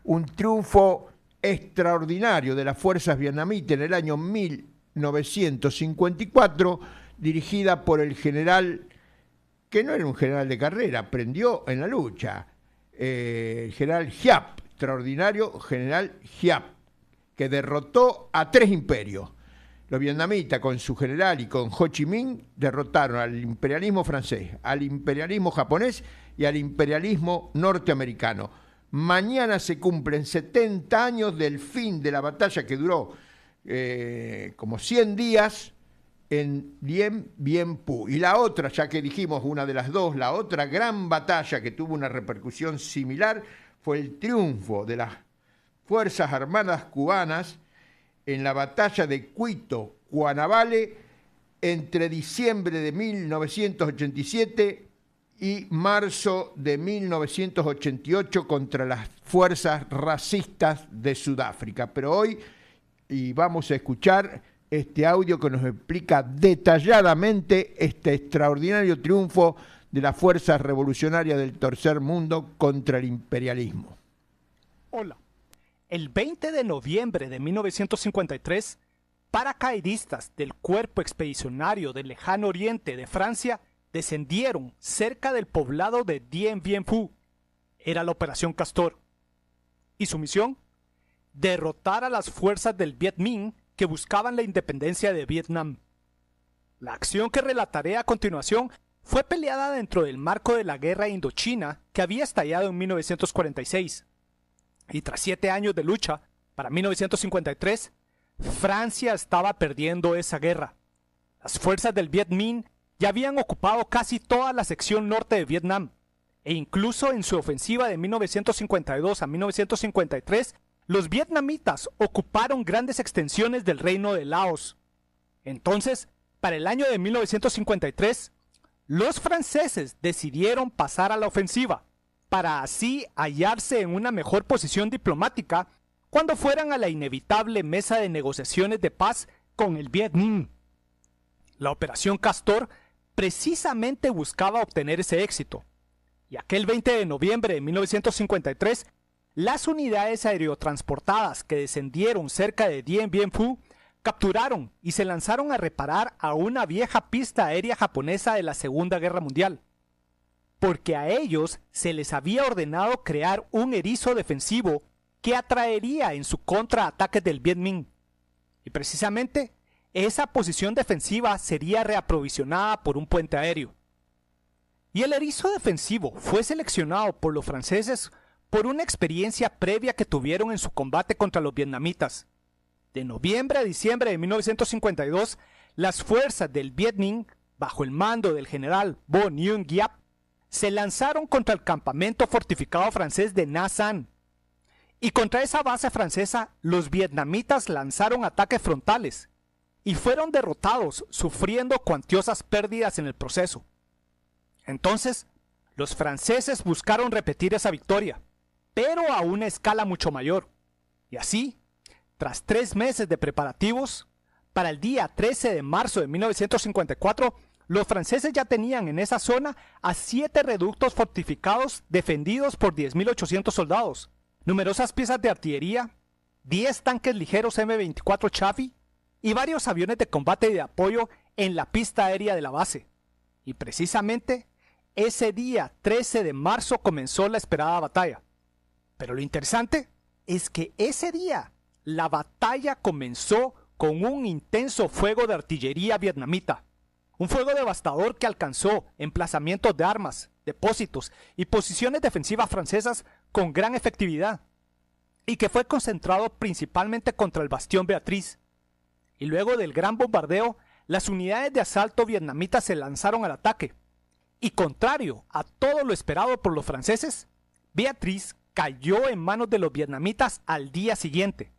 un triunfo extraordinario de las fuerzas vietnamitas en el año 1954, dirigida por el general, que no era un general de carrera, aprendió en la lucha, el general Giap, extraordinario general Giap, que derrotó a 3 imperios. Los vietnamitas con su general y con Ho Chi Minh derrotaron al imperialismo francés, al imperialismo japonés y al imperialismo norteamericano. Mañana se cumplen 70 años del fin de la batalla que duró como 100 días en Dien Bien Phu. Y la otra, ya que dijimos una de las dos, la otra gran batalla que tuvo una repercusión similar fue el triunfo de las Fuerzas Armadas cubanas en la batalla de Cuito, Cuanavale, entre diciembre de 1987 y marzo de 1988 contra las fuerzas racistas de Sudáfrica. Pero hoy vamos a escuchar este audio que nos explica detalladamente este extraordinario triunfo de las fuerzas revolucionarias del tercer mundo contra el imperialismo. Hola. El 20 de noviembre de 1953, paracaidistas del Cuerpo Expedicionario del Lejano Oriente de Francia descendieron cerca del poblado de Dien Bien Phu. Era la Operación Castor. y su misión: derrotar a las fuerzas del Viet Minh que buscaban la independencia de Vietnam. La acción que relataré a continuación fue peleada dentro del marco de la Guerra Indochina que había estallado en 1946. Y tras 7 años de lucha, para 1953, Francia estaba perdiendo esa guerra. Las fuerzas del Viet Minh ya habían ocupado casi toda la sección norte de Vietnam, e incluso en su ofensiva de 1952 a 1953, los vietnamitas ocuparon grandes extensiones del reino de Laos. Entonces, para el año de 1953, los franceses decidieron pasar a la ofensiva, para así hallarse en una mejor posición diplomática cuando fueran a la inevitable mesa de negociaciones de paz con el Viet Minh. La Operación Castor precisamente buscaba obtener ese éxito, y aquel 20 de noviembre de 1953, las unidades aerotransportadas que descendieron cerca de Dien Bien Phu capturaron y se lanzaron a reparar a una vieja pista aérea japonesa de la Segunda Guerra Mundial, porque a ellos se les había ordenado crear un erizo defensivo que atraería en su contra ataques del Viet Minh. Y precisamente esa posición defensiva sería reaprovisionada por un puente aéreo. Y el erizo defensivo fue seleccionado por los franceses por una experiencia previa que tuvieron en su combate contra los vietnamitas. De noviembre a diciembre de 1952, las fuerzas del Viet Minh, bajo el mando del general Vo Nguyen Giap, se lanzaron contra el campamento fortificado francés de Nha San. Y contra esa base francesa, los vietnamitas lanzaron ataques frontales y fueron derrotados, sufriendo cuantiosas pérdidas en el proceso. Entonces, los franceses buscaron repetir esa victoria, pero a una escala mucho mayor. Y así, tras 3 meses de preparativos, para el día 13 de marzo de 1954, los franceses ya tenían en esa zona a 7 reductos fortificados defendidos por 10.800 soldados, numerosas piezas de artillería, 10 tanques ligeros M-24 Chaffee y varios aviones de combate y de apoyo en la pista aérea de la base. Y precisamente ese día 13 de marzo comenzó la esperada batalla. Pero lo interesante es que ese día la batalla comenzó con un intenso fuego de artillería vietnamita. Un fuego devastador que alcanzó emplazamientos de armas, depósitos y posiciones defensivas francesas con gran efectividad, y que fue concentrado principalmente contra el bastión Beatriz. Y luego del gran bombardeo, las unidades de asalto vietnamitas se lanzaron al ataque. Y contrario a todo lo esperado por los franceses, Beatriz cayó en manos de los vietnamitas al día siguiente.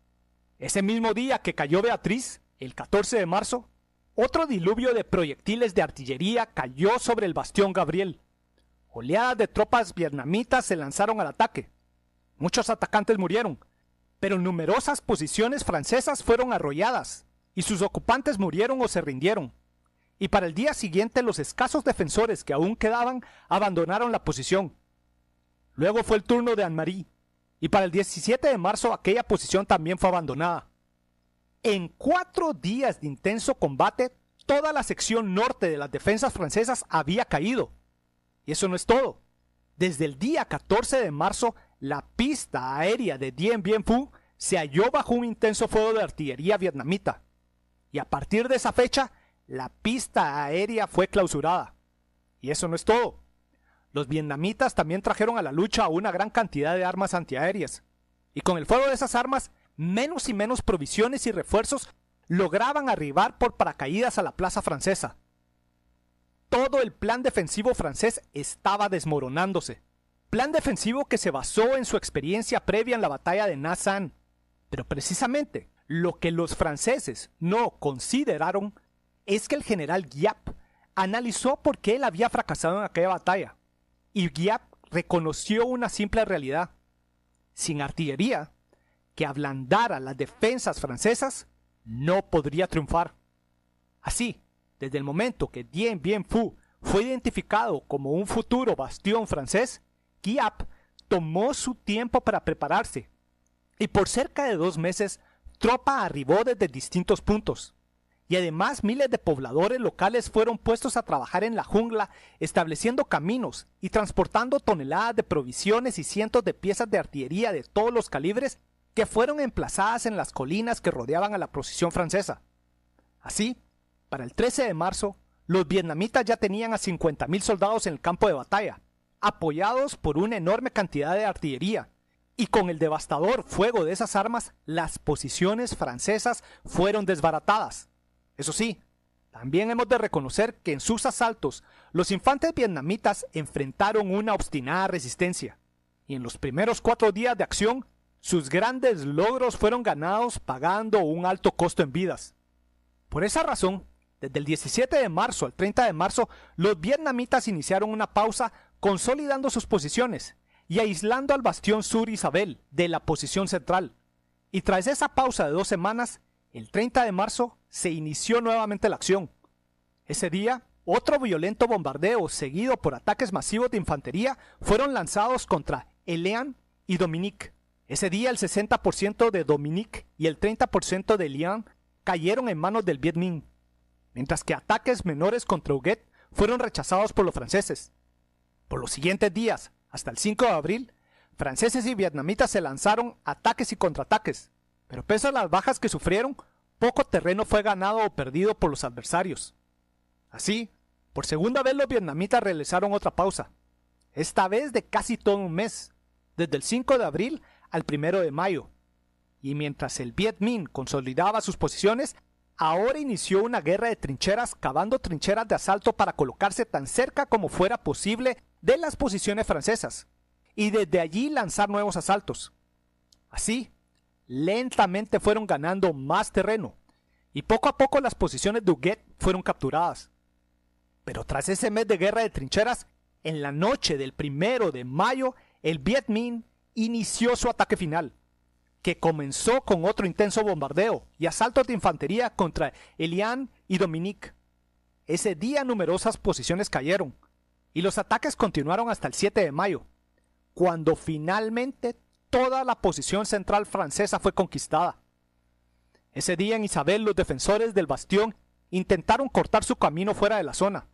Ese mismo día que cayó Beatriz, el 14 de marzo, otro diluvio de proyectiles de artillería cayó sobre el bastión Gabriel. Oleadas de tropas vietnamitas se lanzaron al ataque. Muchos atacantes murieron, pero numerosas posiciones francesas fueron arrolladas y sus ocupantes murieron o se rindieron. Y para el día siguiente los escasos defensores que aún quedaban abandonaron la posición. Luego fue el turno de Anne-Marie, y para el 17 de marzo aquella posición también fue abandonada. En 4 días de intenso combate, toda la sección norte de las defensas francesas había caído. Y eso no es todo. Desde el día 14 de marzo, la pista aérea de Dien Bien Phu se halló bajo un intenso fuego de artillería vietnamita. Y a partir de esa fecha, la pista aérea fue clausurada. Y eso no es todo. Los vietnamitas también trajeron a la lucha una gran cantidad de armas antiaéreas. Y con el fuego de esas armas, menos y menos provisiones y refuerzos lograban arribar por paracaídas a la plaza francesa. Todo el plan defensivo francés estaba desmoronándose. Plan defensivo que se basó en su experiencia previa en la batalla de Nha San. Pero precisamente lo que los franceses no consideraron es que el general Giap analizó por qué él había fracasado en aquella batalla. Y Giap reconoció una simple realidad. Sin artillería que ablandara las defensas francesas, no podría triunfar. Así, desde el momento que Dien Bien Phu fue identificado como un futuro bastión francés, Giap tomó su tiempo para prepararse, y por cerca de 2 meses, tropa arribó desde distintos puntos. y además miles de pobladores locales fueron puestos a trabajar en la jungla, estableciendo caminos y transportando toneladas de provisiones y cientos de piezas de artillería de todos los calibres que fueron emplazadas en las colinas que rodeaban a la posición francesa. Así, para el 13 de marzo, los vietnamitas ya tenían a 50.000 soldados en el campo de batalla, apoyados por una enorme cantidad de artillería, y con el devastador fuego de esas armas, las posiciones francesas fueron desbaratadas. Eso sí, también hemos de reconocer que en sus asaltos, los infantes vietnamitas enfrentaron una obstinada resistencia, y en los primeros 4 días de acción, sus grandes logros fueron ganados pagando un alto costo en vidas. Por esa razón, desde el 17 de marzo al 30 de marzo, los vietnamitas iniciaron una pausa consolidando sus posiciones y aislando al bastión Sur Isabel de la posición central. Y tras esa pausa de 2 semanas, el 30 de marzo se inició nuevamente la acción. Ese día, otro violento bombardeo seguido por ataques masivos de infantería fueron lanzados contra Elean y Dominique. Ese día el 60% de Dominique y el 30% de Elean cayeron en manos del Viet Minh, mientras que ataques menores contra Huguet fueron rechazados por los franceses. Por los siguientes días, hasta el 5 de abril, franceses y vietnamitas se lanzaron ataques y contraataques, pero pese a las bajas que sufrieron, poco terreno fue ganado o perdido por los adversarios. Así, por segunda vez los vietnamitas realizaron otra pausa, esta vez de casi todo un mes, desde el 5 de abril al 1 de mayo. Y mientras el Viet Minh consolidaba sus posiciones, ahora inició una guerra de trincheras, cavando trincheras de asalto para colocarse tan cerca como fuera posible de las posiciones francesas, y desde allí lanzar nuevos asaltos. Así, lentamente fueron ganando más terreno, y poco a poco las posiciones de Huguet fueron capturadas. Pero tras ese mes de guerra de trincheras, en la noche del 1 de mayo, el Viet Minh inició su ataque final, que comenzó con otro intenso bombardeo y asaltos de infantería contra Elean y Dominique. Ese día numerosas posiciones cayeron, y los ataques continuaron hasta el 7 de mayo, cuando finalmente toda la posición central francesa fue conquistada. Ese día en Isabel los defensores del bastión intentaron cortar su camino fuera de la zona,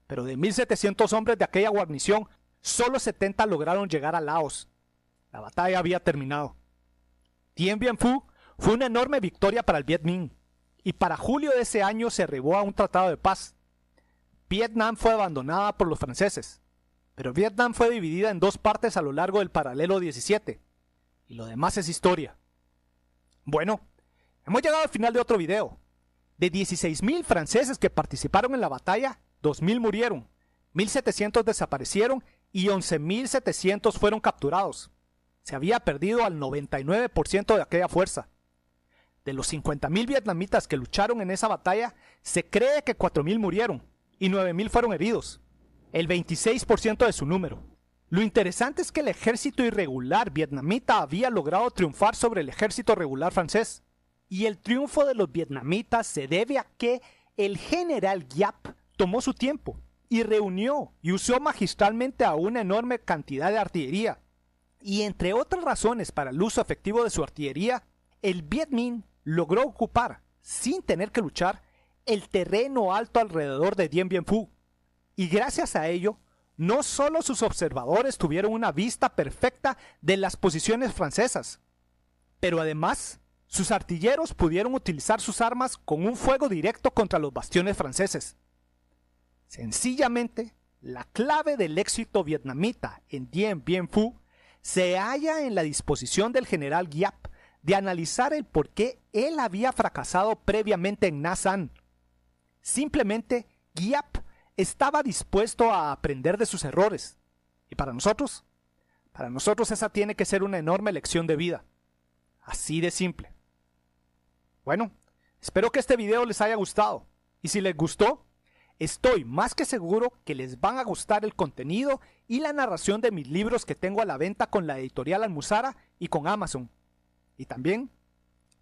pero de 1.700 hombres de aquella guarnición, solo 70 lograron llegar a Laos. La batalla había terminado. Dien Bien Phu fue una enorme victoria para el Viet Minh, y para julio de ese año se arribó a un tratado de paz. Vietnam fue abandonada por los franceses, pero Vietnam fue dividida en 2 partes a lo largo del paralelo 17, y lo demás es historia. Bueno, hemos llegado al final de otro video. De 16.000 franceses que participaron en la batalla, 2.000 murieron, 1.700 desaparecieron y 11.700 fueron capturados. Se había perdido al 99% de aquella fuerza. De los 50.000 vietnamitas que lucharon en esa batalla, se cree que 4.000 murieron y 9.000 fueron heridos, el 26% de su número. Lo interesante es que el ejército irregular vietnamita había logrado triunfar sobre el ejército regular francés. Y el triunfo de los vietnamitas se debe a que el general Giap tomó su tiempo y reunió y usó magistralmente a una enorme cantidad de artillería. Y entre otras razones para el uso efectivo de su artillería, el Viet Minh logró ocupar, sin tener que luchar, el terreno alto alrededor de Dien Bien Phu. Y gracias a ello, no solo sus observadores tuvieron una vista perfecta de las posiciones francesas, pero además sus artilleros pudieron utilizar sus armas con un fuego directo contra los bastiones franceses. Sencillamente, la clave del éxito vietnamita en Dien Bien Phu se halla en la disposición del general Giap de analizar el por qué él había fracasado previamente en Nha San. Simplemente, Giap estaba dispuesto a aprender de sus errores. Y para nosotros esa tiene que ser una enorme lección de vida. Así de simple. Bueno, espero que este video les haya gustado. Y si les gustó, estoy más que seguro que les van a gustar el contenido y la narración de mis libros que tengo a la venta con la editorial Almuzara y con Amazon. Y también,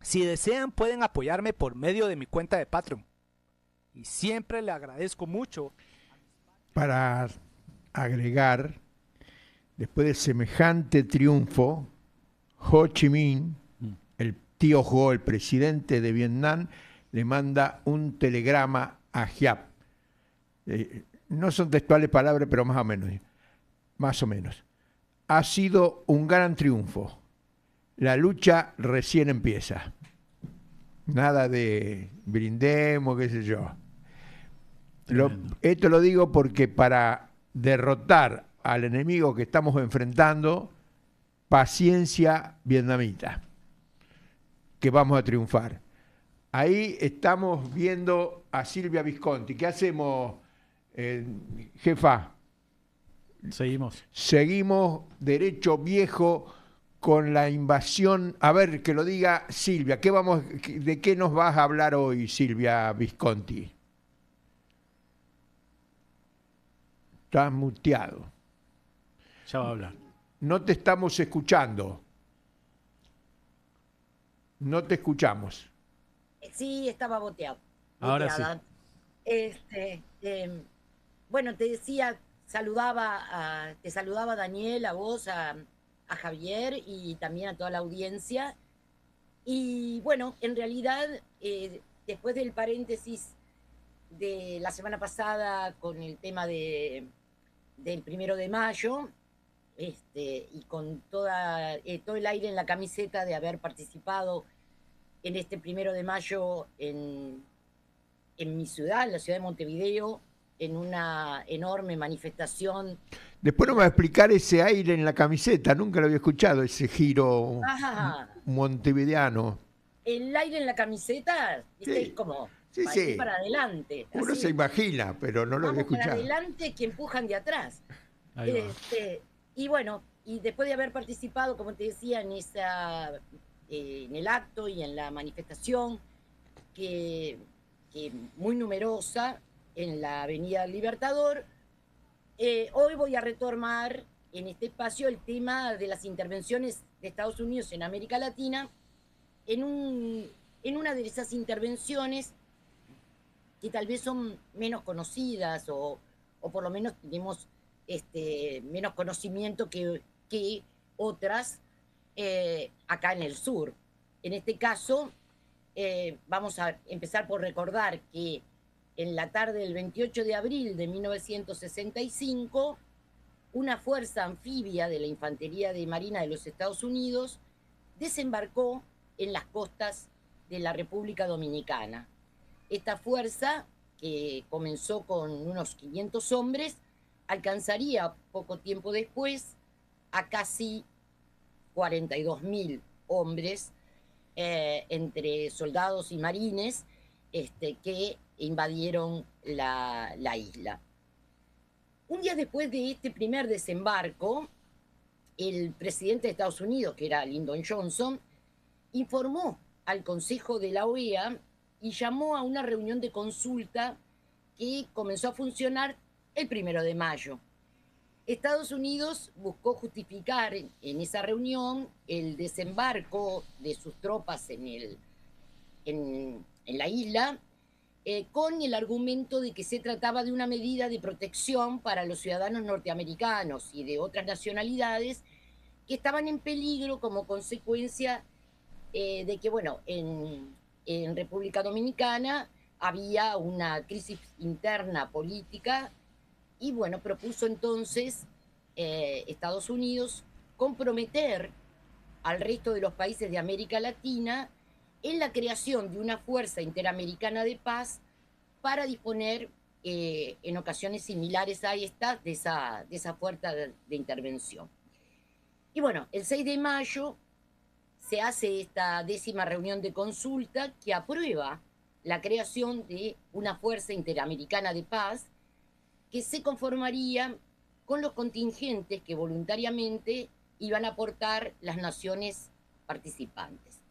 si desean, pueden apoyarme por medio de mi cuenta de Patreon. Y siempre le agradezco mucho. Para agregar, después de semejante triunfo, Ho Chi Minh, el tío Ho, el presidente de Vietnam, le manda un telegrama a Giap. No son textuales palabras, pero más o menos. Más o menos. Ha sido un gran triunfo. La lucha recién empieza. Nada de brindemos, qué sé yo. Esto lo digo porque para derrotar al enemigo que estamos enfrentando, paciencia vietnamita, que vamos a triunfar. Ahí estamos viendo a Silvia Visconti. ¿Qué hacemos, jefa? Seguimos derecho viejo con la invasión. A ver, que lo diga Silvia. ¿De qué nos vas a hablar hoy, Silvia Visconti? Estás muteado. Ya va a hablar. No te estamos escuchando. No te escuchamos. Sí, estaba boteado. Ahora sí. Bueno, te decía, te saludaba Daniel, a vos, a Javier y también a toda la audiencia. Y bueno, en realidad, después del paréntesis de la semana pasada con el tema del 1 de mayo, y con todo el aire en la camiseta de haber participado en este 1 de mayo en mi ciudad, en la ciudad de Montevideo, en una enorme manifestación. Después nos va a explicar ese aire en la camiseta, nunca lo había escuchado, ese giro montevideano. El aire en la camiseta, ¿viste? Es como para adelante. Uno se imagina, pero no lo había escuchado. Para adelante que empujan de atrás. Y bueno, y después de haber participado, como te decía, en el acto y en la manifestación, que muy numerosa en la Avenida Libertador, hoy voy a retomar en este espacio el tema de las intervenciones de Estados Unidos en América Latina, en una de esas intervenciones que tal vez son menos conocidas o por lo menos tenemos menos conocimiento que otras acá en el sur. En este caso, vamos a empezar por recordar que en la tarde del 28 de abril de 1965, una fuerza anfibia de la Infantería de Marina de los Estados Unidos desembarcó en las costas de la República Dominicana. Esta fuerza, que comenzó con unos 500 hombres, alcanzaría poco tiempo después a casi 42.000 hombres, entre soldados y marines, que invadieron la isla. Un día después de este primer desembarco, el presidente de Estados Unidos, que era Lyndon Johnson, informó al Consejo de la OEA y llamó a una reunión de consulta que comenzó a funcionar el 1 de mayo. Estados Unidos buscó justificar en esa reunión el desembarco de sus tropas en la isla, con el argumento de que se trataba de una medida de protección para los ciudadanos norteamericanos y de otras nacionalidades que estaban en peligro como consecuencia de que, bueno, en República Dominicana había una crisis interna política y, bueno, propuso entonces Estados Unidos comprometer al resto de los países de América Latina en la creación de una fuerza interamericana de paz para disponer en ocasiones similares a esta de esa fuerza de intervención. Y bueno, el 6 de mayo se hace esta 10ª reunión de consulta que aprueba la creación de una fuerza interamericana de paz que se conformaría con los contingentes que voluntariamente iban a aportar las naciones participantes.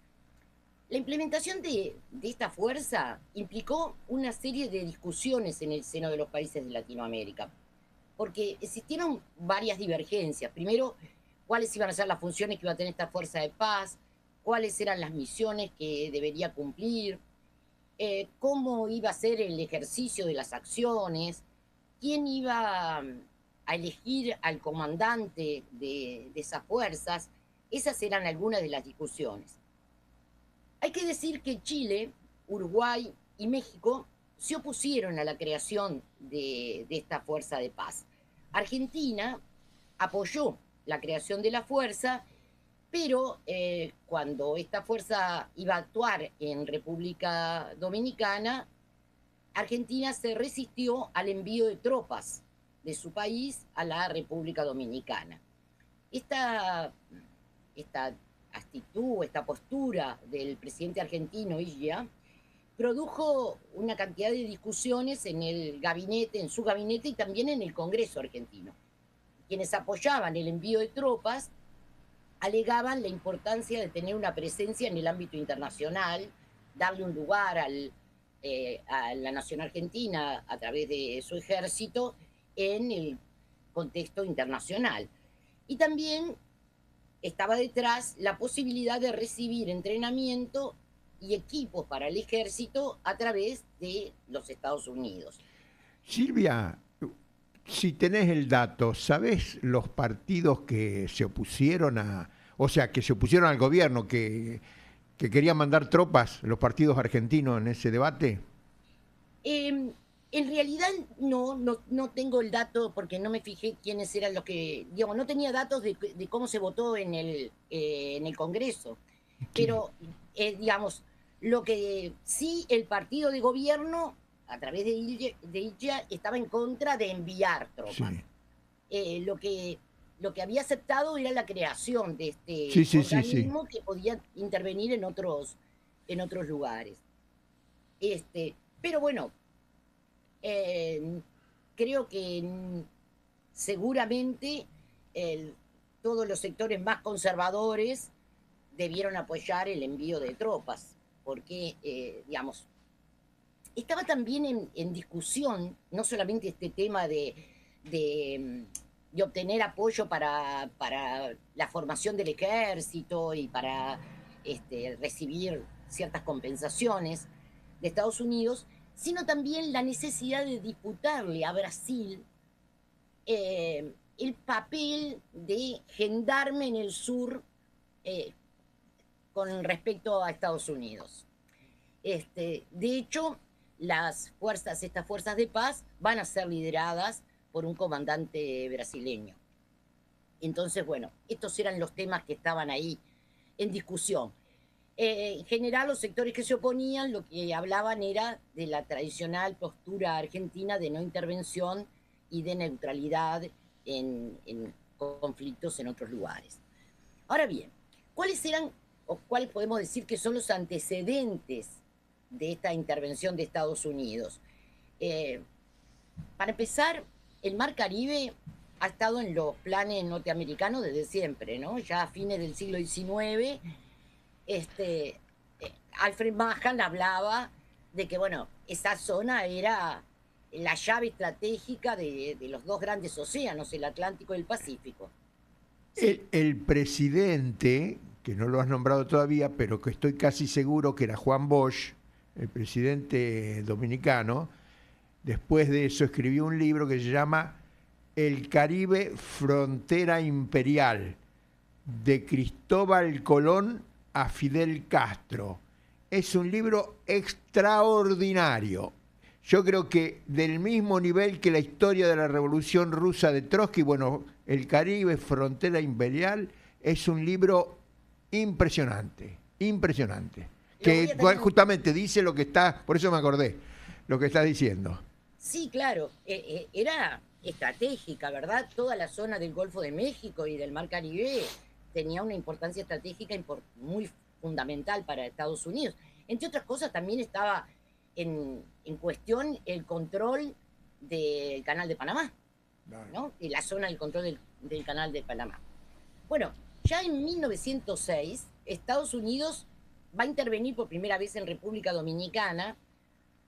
La implementación de esta fuerza implicó una serie de discusiones en el seno de los países de Latinoamérica, porque existieron varias divergencias. Primero, cuáles iban a ser las funciones que iba a tener esta fuerza de paz, cuáles eran las misiones que debería cumplir, cómo iba a ser el ejercicio de las acciones, quién iba a elegir al comandante de esas fuerzas. Esas eran algunas de las discusiones. Hay que decir que Chile Uruguay y México se opusieron a la creación de esta fuerza de paz. Argentina apoyó la creación de la fuerza, pero cuando esta fuerza iba a actuar en República Dominicana, Argentina se resistió al envío de tropas de su país a la República Dominicana. Esta actitud, esta postura del presidente argentino Illa produjo una cantidad de discusiones en el gabinete, en su gabinete y también en el Congreso argentino. Quienes apoyaban el envío de tropas alegaban la importancia de tener una presencia en el ámbito internacional, darle un lugar a la nación argentina a través de su ejército en el contexto internacional. Y también estaba detrás la posibilidad de recibir entrenamiento y equipos para el ejército a través de los Estados Unidos. Silvia, si tenés el dato, ¿sabés los partidos que se opusieron que se opusieron al gobierno, que querían mandar tropas, los partidos argentinos en ese debate? En realidad no tengo el dato porque no me fijé quiénes eran los que, digamos, no tenía datos de cómo se votó en el Congreso. Pero, digamos, lo que sí el partido de gobierno, a través de Illa, estaba en contra de enviar tropas. Sí. Lo que había aceptado era la creación de este organismo que podía intervenir en otros lugares. Pero bueno, creo que seguramente todos los sectores más conservadores debieron apoyar el envío de tropas, porque, digamos, estaba también en discusión no solamente este tema de obtener apoyo para la formación del ejército y para recibir ciertas compensaciones de Estados Unidos, sino también la necesidad de disputarle a Brasil el papel de gendarme en el sur con respecto a Estados Unidos. De hecho, estas fuerzas de paz van a ser lideradas por un comandante brasileño. Entonces, bueno, estos eran los temas que estaban ahí en discusión. En general, los sectores que se oponían lo que hablaban era de la tradicional postura argentina de no intervención y de neutralidad en conflictos en otros lugares. Ahora bien, ¿cuáles podemos decir que son los antecedentes de esta intervención de Estados Unidos? Para empezar, el Mar Caribe ha estado en los planes norteamericanos desde siempre, ¿no? Ya a fines del siglo XIX, Alfred Mahan hablaba de que, bueno, esa zona era la llave estratégica de los dos grandes océanos, el Atlántico y el Pacífico. El presidente, que no lo has nombrado todavía, pero que estoy casi seguro que era Juan Bosch, el presidente dominicano, después de eso escribió un libro que se llama El Caribe, Frontera Imperial, de Cristóbal Colón a Fidel Castro. Es un libro extraordinario. Yo creo que del mismo nivel que la historia de la Revolución Rusa de Trotsky, bueno, El Caribe, Frontera Imperial, es un libro impresionante, impresionante. Que justamente dice lo que está, por eso me acordé, lo que está diciendo. Sí, claro, era estratégica, ¿verdad? Toda la zona del Golfo de México y del Mar Caribe tenía una importancia estratégica muy fundamental para Estados Unidos. Entre otras cosas, también estaba en cuestión el control del Canal de Panamá, ¿no? Y la zona del control del Canal de Panamá. Bueno, ya en 1906, Estados Unidos va a intervenir por primera vez en República Dominicana,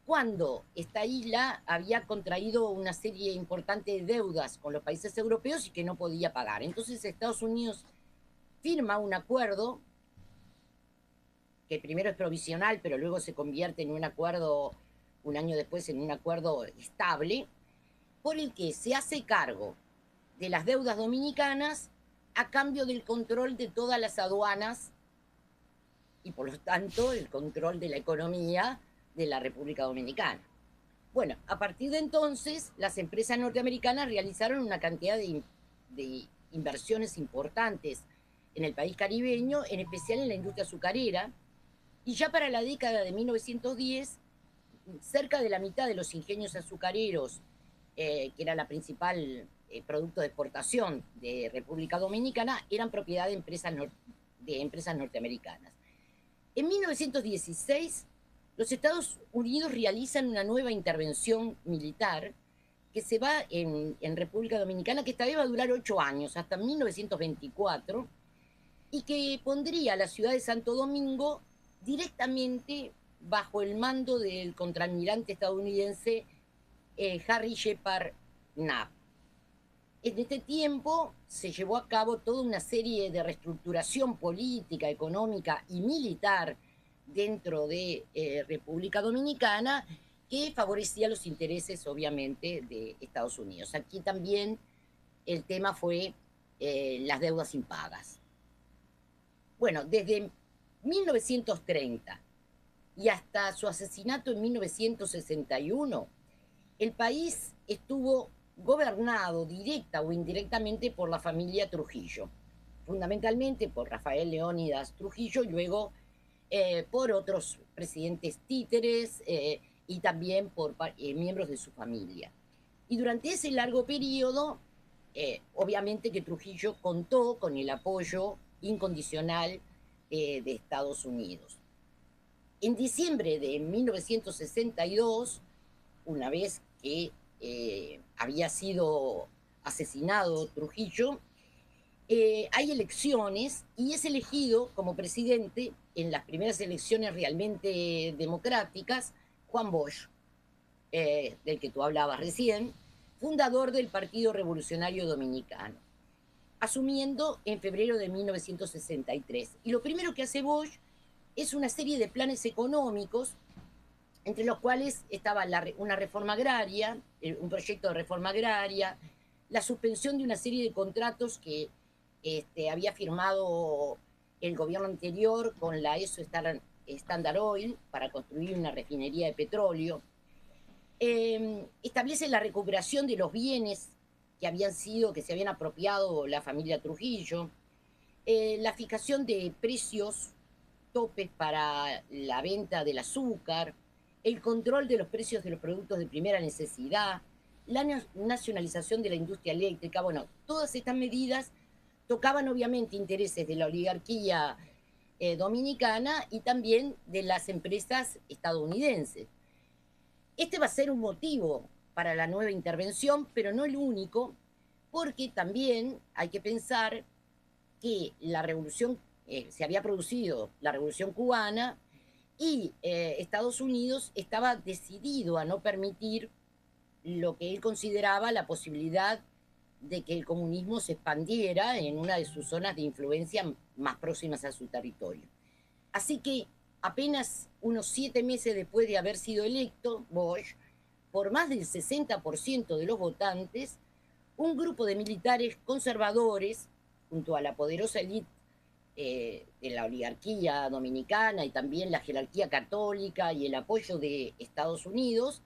cuando esta isla había contraído una serie importante de deudas con los países europeos y que no podía pagar. Entonces Estados Unidos firma un acuerdo, que primero es provisional, pero luego se convierte en un acuerdo, un año después, en un acuerdo estable, por el que se hace cargo de las deudas dominicanas a cambio del control de todas las aduanas y por lo tanto el control de la economía de la República Dominicana. Bueno, a partir de entonces, las empresas norteamericanas realizaron una cantidad de inversiones importantes en el país caribeño, en especial en la industria azucarera, y ya para la década de 1910, cerca de la mitad de los ingenios azucareros, que era la principal producto de exportación de República Dominicana, eran propiedad de empresas norteamericanas. En 1916, los Estados Unidos realizan una nueva intervención militar que se va en República Dominicana, que esta vez va a durar 8 años, hasta 1924, y que pondría a la ciudad de Santo Domingo directamente bajo el mando del contraalmirante estadounidense Harry Shepard Knapp. En este tiempo se llevó a cabo toda una serie de reestructuración política, económica y militar dentro de República Dominicana que favorecía los intereses, obviamente, de Estados Unidos. Aquí también el tema fue las deudas impagas. Bueno, desde 1930 y hasta su asesinato en 1961, el país estuvo gobernado directa o indirectamente por la familia Trujillo, fundamentalmente por Rafael Leónidas Trujillo y luego por otros presidentes títeres y también por miembros de su familia. Y durante ese largo periodo, obviamente que Trujillo contó con el apoyo incondicional de Estados Unidos. En diciembre de 1962, una vez que había sido asesinado Trujillo, hay elecciones y es elegido como presidente en las primeras elecciones realmente democráticas Juan Bosch, del que tú hablabas recién, fundador del Partido Revolucionario Dominicano, asumiendo en febrero de 1963. Y lo primero que hace Bosch es una serie de planes económicos, entre los cuales estaba una reforma agraria, un proyecto de reforma agraria, la suspensión de una serie de contratos que había firmado el gobierno anterior con la ESO Standard Oil para construir una refinería de petróleo. Establece la recuperación de los bienes que se habían apropiado la familia Trujillo, la fijación de precios topes para la venta del azúcar, el control de los precios de los productos de primera necesidad, la nacionalización de la industria eléctrica. Bueno, todas estas medidas tocaban obviamente intereses de la oligarquía dominicana y también de las empresas estadounidenses. Este va a ser un motivo para la nueva intervención, pero no el único, porque también hay que pensar que la revolución, se había producido la revolución cubana y Estados Unidos estaba decidido a no permitir lo que él consideraba la posibilidad de que el comunismo se expandiera en una de sus zonas de influencia más próximas a su territorio. Así que apenas unos 7 meses después de haber sido electo Bosch, por más del 60% de los votantes, un grupo de militares conservadores, junto a la poderosa élite de la oligarquía dominicana y también la jerarquía católica y el apoyo de Estados Unidos,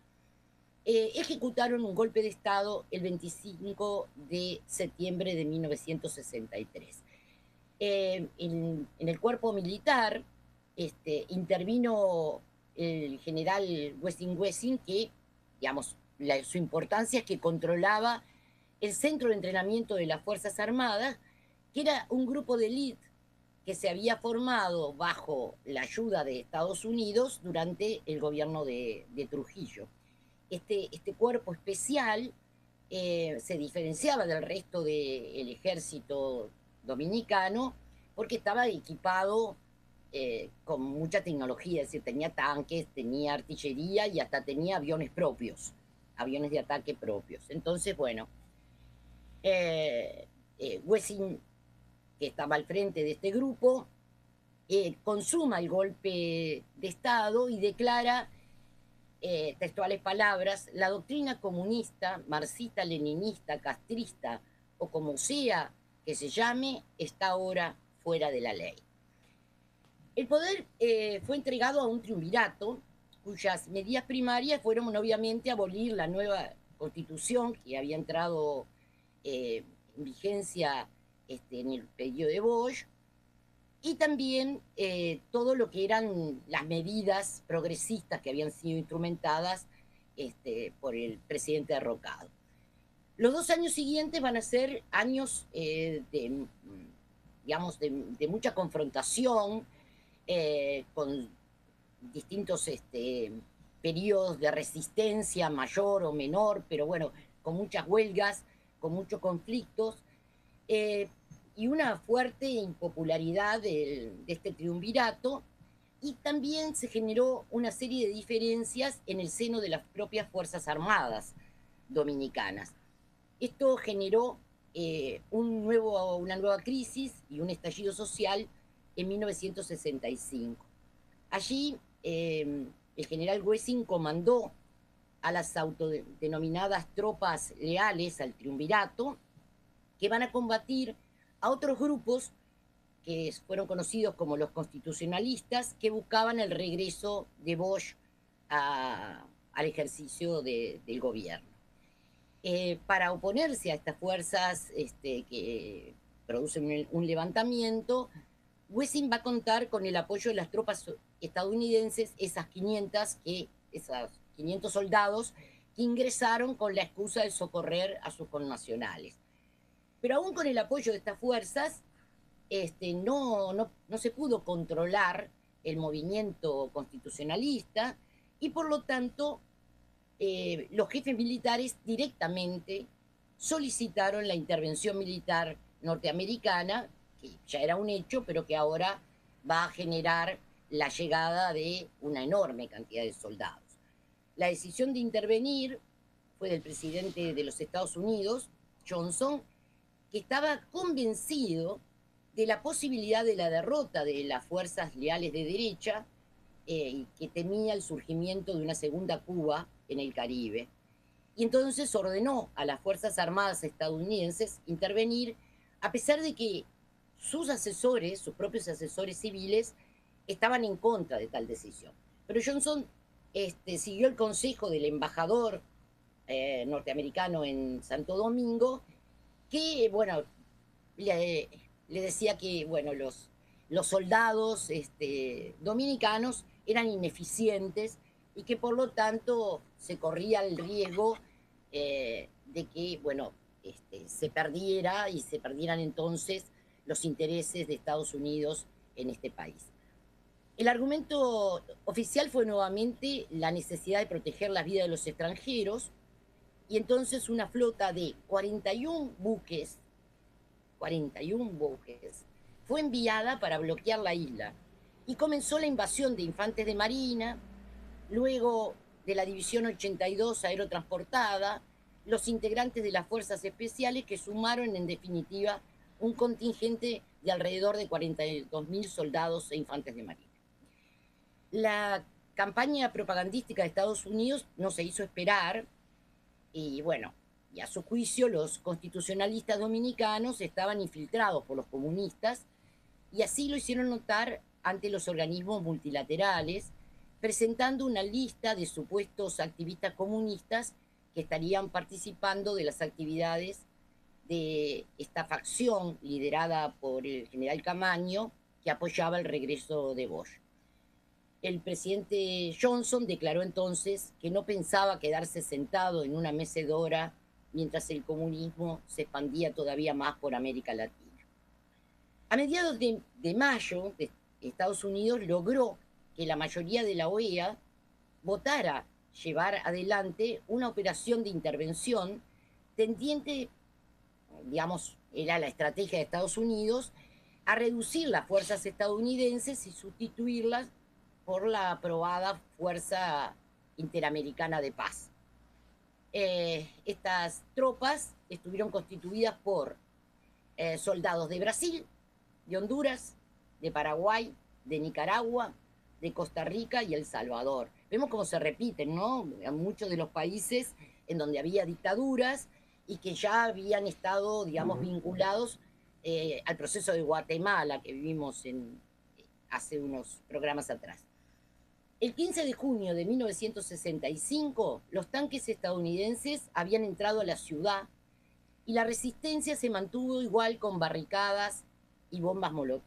ejecutaron un golpe de Estado el 25 de septiembre de 1963. En el cuerpo militar intervino el general Wessing, que, digamos, su importancia es que controlaba el centro de entrenamiento de las Fuerzas Armadas, que era un grupo de élite que se había formado bajo la ayuda de Estados Unidos durante el gobierno de Trujillo. Este cuerpo especial se diferenciaba del resto del ejército dominicano porque estaba equipado con mucha tecnología, es decir, tenía tanques, tenía artillería y hasta tenía aviones propios, aviones de ataque propios. Entonces, bueno, Wessing, que estaba al frente de este grupo, consuma el golpe de Estado y declara, textuales palabras, la doctrina comunista, marxista, leninista, castrista o como sea que se llame, está ahora fuera de la ley. El poder fue entregado a un triunvirato cuyas medidas primarias fueron obviamente abolir la nueva constitución que había entrado en vigencia en el periodo de Bosch, y también todo lo que eran las medidas progresistas que habían sido instrumentadas por el presidente derrocado. Los 2 años siguientes van a ser años de mucha confrontación con distintos periodos de resistencia mayor o menor, pero bueno, con muchas huelgas, con muchos conflictos, y una fuerte impopularidad de este triunvirato, y también se generó una serie de diferencias en el seno de las propias Fuerzas Armadas dominicanas. Esto generó una nueva crisis y un estallido social en 1965. Allí el general Wessing comandó a las autodenominadas tropas leales al triunvirato, que van a combatir a otros grupos que fueron conocidos como los constitucionalistas, que buscaban el regreso de Bosch al ejercicio del gobierno. Para oponerse a estas fuerzas que producen un levantamiento, Wessing va a contar con el apoyo de las tropas estadounidenses, esas 500 soldados que ingresaron con la excusa de socorrer a sus connacionales. Pero aún con el apoyo de estas fuerzas, no se pudo controlar el movimiento constitucionalista, y por lo tanto los jefes militares directamente solicitaron la intervención militar norteamericana, que ya era un hecho, pero que ahora va a generar la llegada de una enorme cantidad de soldados. La decisión de intervenir fue del presidente de los Estados Unidos, Johnson, que estaba convencido de la posibilidad de la derrota de las fuerzas leales de derecha, y que temía el surgimiento de una segunda Cuba en el Caribe. Y entonces ordenó a las Fuerzas Armadas estadounidenses intervenir, a pesar de que sus propios asesores civiles, estaban en contra de tal decisión. Pero Johnson siguió el consejo del embajador norteamericano en Santo Domingo, que, bueno, le decía que, bueno, los soldados dominicanos eran ineficientes y que por lo tanto se corría el riesgo de que, bueno, se perdieran entonces los intereses de Estados Unidos en este país. El argumento oficial fue nuevamente la necesidad de proteger la vida de los extranjeros, y entonces una flota de 41 buques fue enviada para bloquear la isla, y comenzó la invasión de infantes de marina, luego de la División 82 aerotransportada, los integrantes de las fuerzas especiales, que sumaron en definitiva un contingente de alrededor de 42.000 soldados e infantes de marina. La campaña propagandística de Estados Unidos no se hizo esperar, y bueno, y a su juicio los constitucionalistas dominicanos estaban infiltrados por los comunistas, y así lo hicieron notar ante los organismos multilaterales, presentando una lista de supuestos activistas comunistas que estarían participando de las actividades de esta facción liderada por el general Camaño, que apoyaba el regreso de Bosch. El presidente Johnson declaró entonces que no pensaba quedarse sentado en una mecedora mientras el comunismo se expandía todavía más por América Latina. A mediados de mayo, Estados Unidos logró que la mayoría de la OEA votara llevar adelante una operación de intervención tendiente, digamos, era la estrategia de Estados Unidos, a reducir las fuerzas estadounidenses y sustituirlas por la aprobada Fuerza Interamericana de Paz. Estas tropas estuvieron constituidas por soldados de Brasil, de Honduras, de Paraguay, de Nicaragua, de Costa Rica y El Salvador. Vemos cómo se repiten, ¿no? En muchos de los países en donde había dictaduras y que ya habían estado, digamos, vinculados al proceso de Guatemala que vivimos hace unos programas atrás. El 15 de junio de 1965, los tanques estadounidenses habían entrado a la ciudad y la resistencia se mantuvo igual con barricadas y bombas molotov.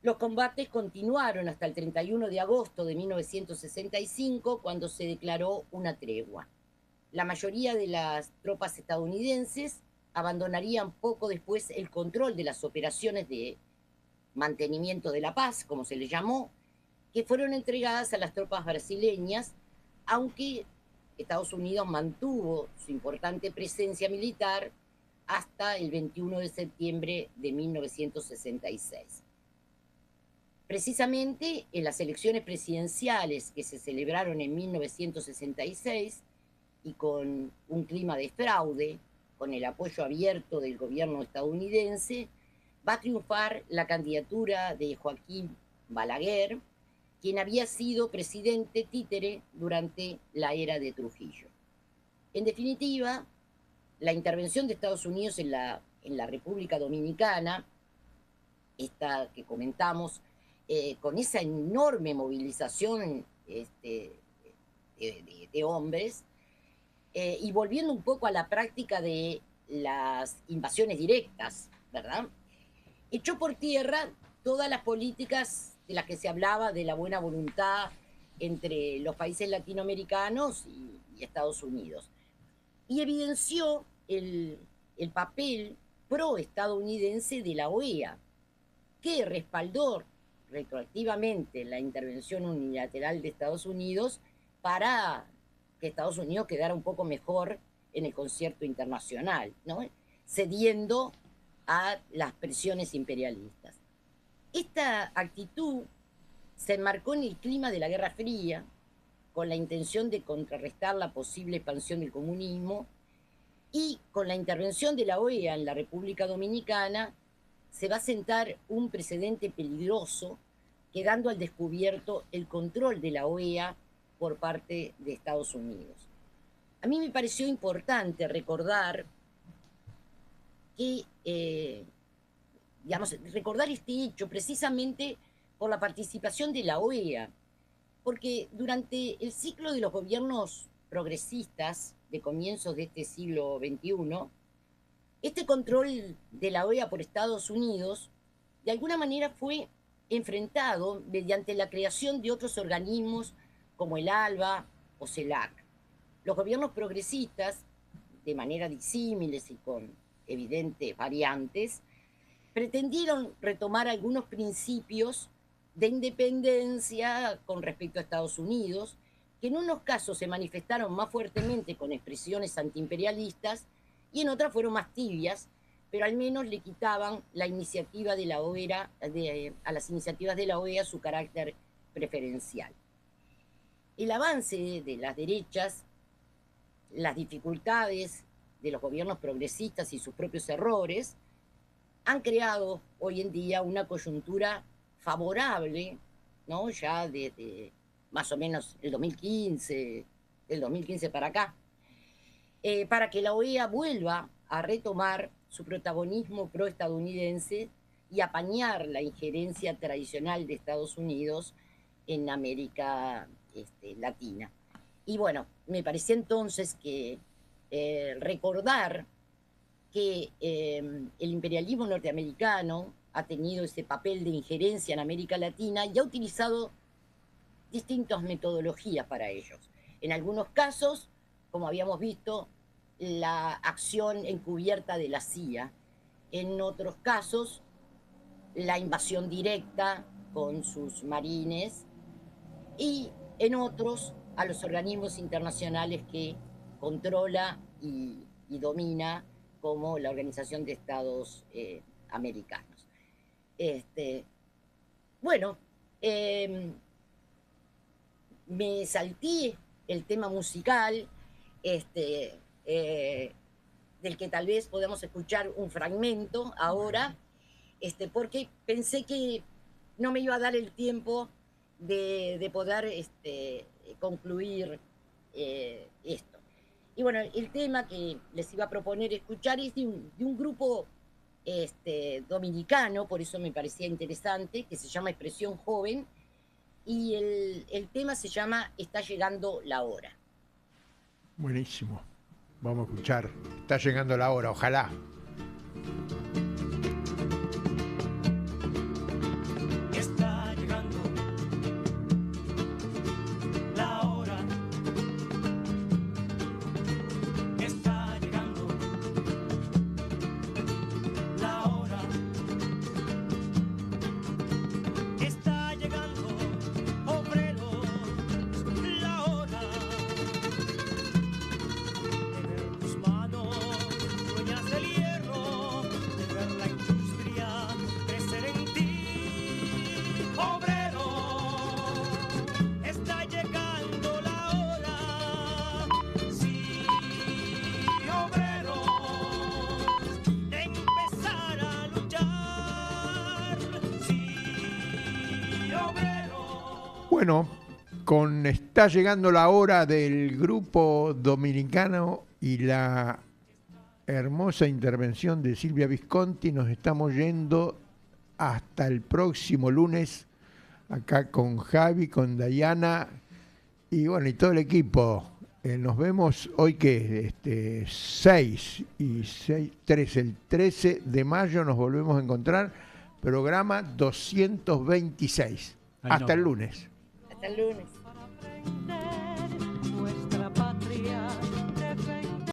Los combates continuaron hasta el 31 de agosto de 1965, cuando se declaró una tregua. La mayoría de las tropas estadounidenses abandonarían poco después el control de las operaciones de mantenimiento de la paz, como se le llamó, que fueron entregadas a las tropas brasileñas, aunque Estados Unidos mantuvo su importante presencia militar hasta el 21 de septiembre de 1966. Precisamente en las elecciones presidenciales que se celebraron en 1966 y con un clima de fraude, con el apoyo abierto del gobierno estadounidense, va a triunfar la candidatura de Joaquín Balaguer, quien había sido presidente títere durante la era de Trujillo. En definitiva, la intervención de Estados Unidos en la República Dominicana, esta que comentamos, con esa enorme movilización de hombres, y volviendo un poco a la práctica de las invasiones directas, ¿verdad? Echó por tierra todas las políticas de las que se hablaba de la buena voluntad entre los países latinoamericanos y Estados Unidos. Y evidenció el papel pro-estadounidense de la OEA, que respaldó retroactivamente la intervención unilateral de Estados Unidos para que Estados Unidos quedara un poco mejor en el concierto internacional, ¿no? Cediendo a las presiones imperialistas. Esta actitud se enmarcó en el clima de la Guerra Fría, con la intención de contrarrestar la posible expansión del comunismo, y con la intervención de la OEA en la República Dominicana se va a sentar un precedente peligroso, quedando al descubierto el control de la OEA por parte de Estados Unidos. A mí me pareció importante recordar que, recordar este hecho precisamente por la participación de la OEA, porque durante el ciclo de los gobiernos progresistas de comienzos de este siglo XXI, este control de la OEA por Estados Unidos de alguna manera fue enfrentado mediante la creación de otros organismos como el ALBA o CELAC. Los gobiernos progresistas, de manera disímiles y con evidentes variantes, pretendieron retomar algunos principios de independencia con respecto a Estados Unidos, que en unos casos se manifestaron más fuertemente con expresiones antiimperialistas y en otras fueron más tibias, pero al menos le quitaban la iniciativa de la OEA, a las iniciativas de la OEA su carácter preferencial. El avance de las derechas, las dificultades de los gobiernos progresistas y sus propios errores han creado hoy en día una coyuntura favorable, ¿no? Ya desde más o menos el 2015, del 2015 para acá, para que la OEA vuelva a retomar su protagonismo proestadounidense y apañar la injerencia tradicional de Estados Unidos en América Latina. Y bueno, me parecía entonces que recordar que el imperialismo norteamericano ha tenido ese papel de injerencia en América Latina y ha utilizado distintas metodologías para ellos. En algunos casos, como habíamos visto, la acción encubierta de la CIA. En otros casos, la invasión directa con sus marines, y en otros, a los organismos internacionales que controla y domina, como la Organización de Estados Americanos. Bueno, me salté el tema musical, del que tal vez podamos escuchar un fragmento ahora, porque pensé que no me iba a dar el tiempo de poder concluir esto. Y bueno, el tema que les iba a proponer escuchar es de un grupo dominicano, por eso me parecía interesante, que se llama Expresión Joven, y el tema se llama Está llegando la hora. Buenísimo. Vamos a escuchar. Está llegando la hora, ojalá. Está llegando la hora. Está llegando la hora. Está llegando, obreros, la hora de ver tus manos, dueñas del hierro, de ver la industria crecer en ti, obrero. Está llegando la hora, sí, obrero, de empezar a luchar, sí, obrero. Bueno, está llegando la hora del grupo dominicano y la hermosa intervención de Silvia Visconti. Nos estamos yendo hasta el próximo lunes, acá con Javi, con Dayana y bueno, y todo el equipo. Nos vemos hoy que 6 y 3, el 13 de mayo nos volvemos a encontrar, programa 226. Ahí Hasta nos el vemos. lunes. Hasta el lunes.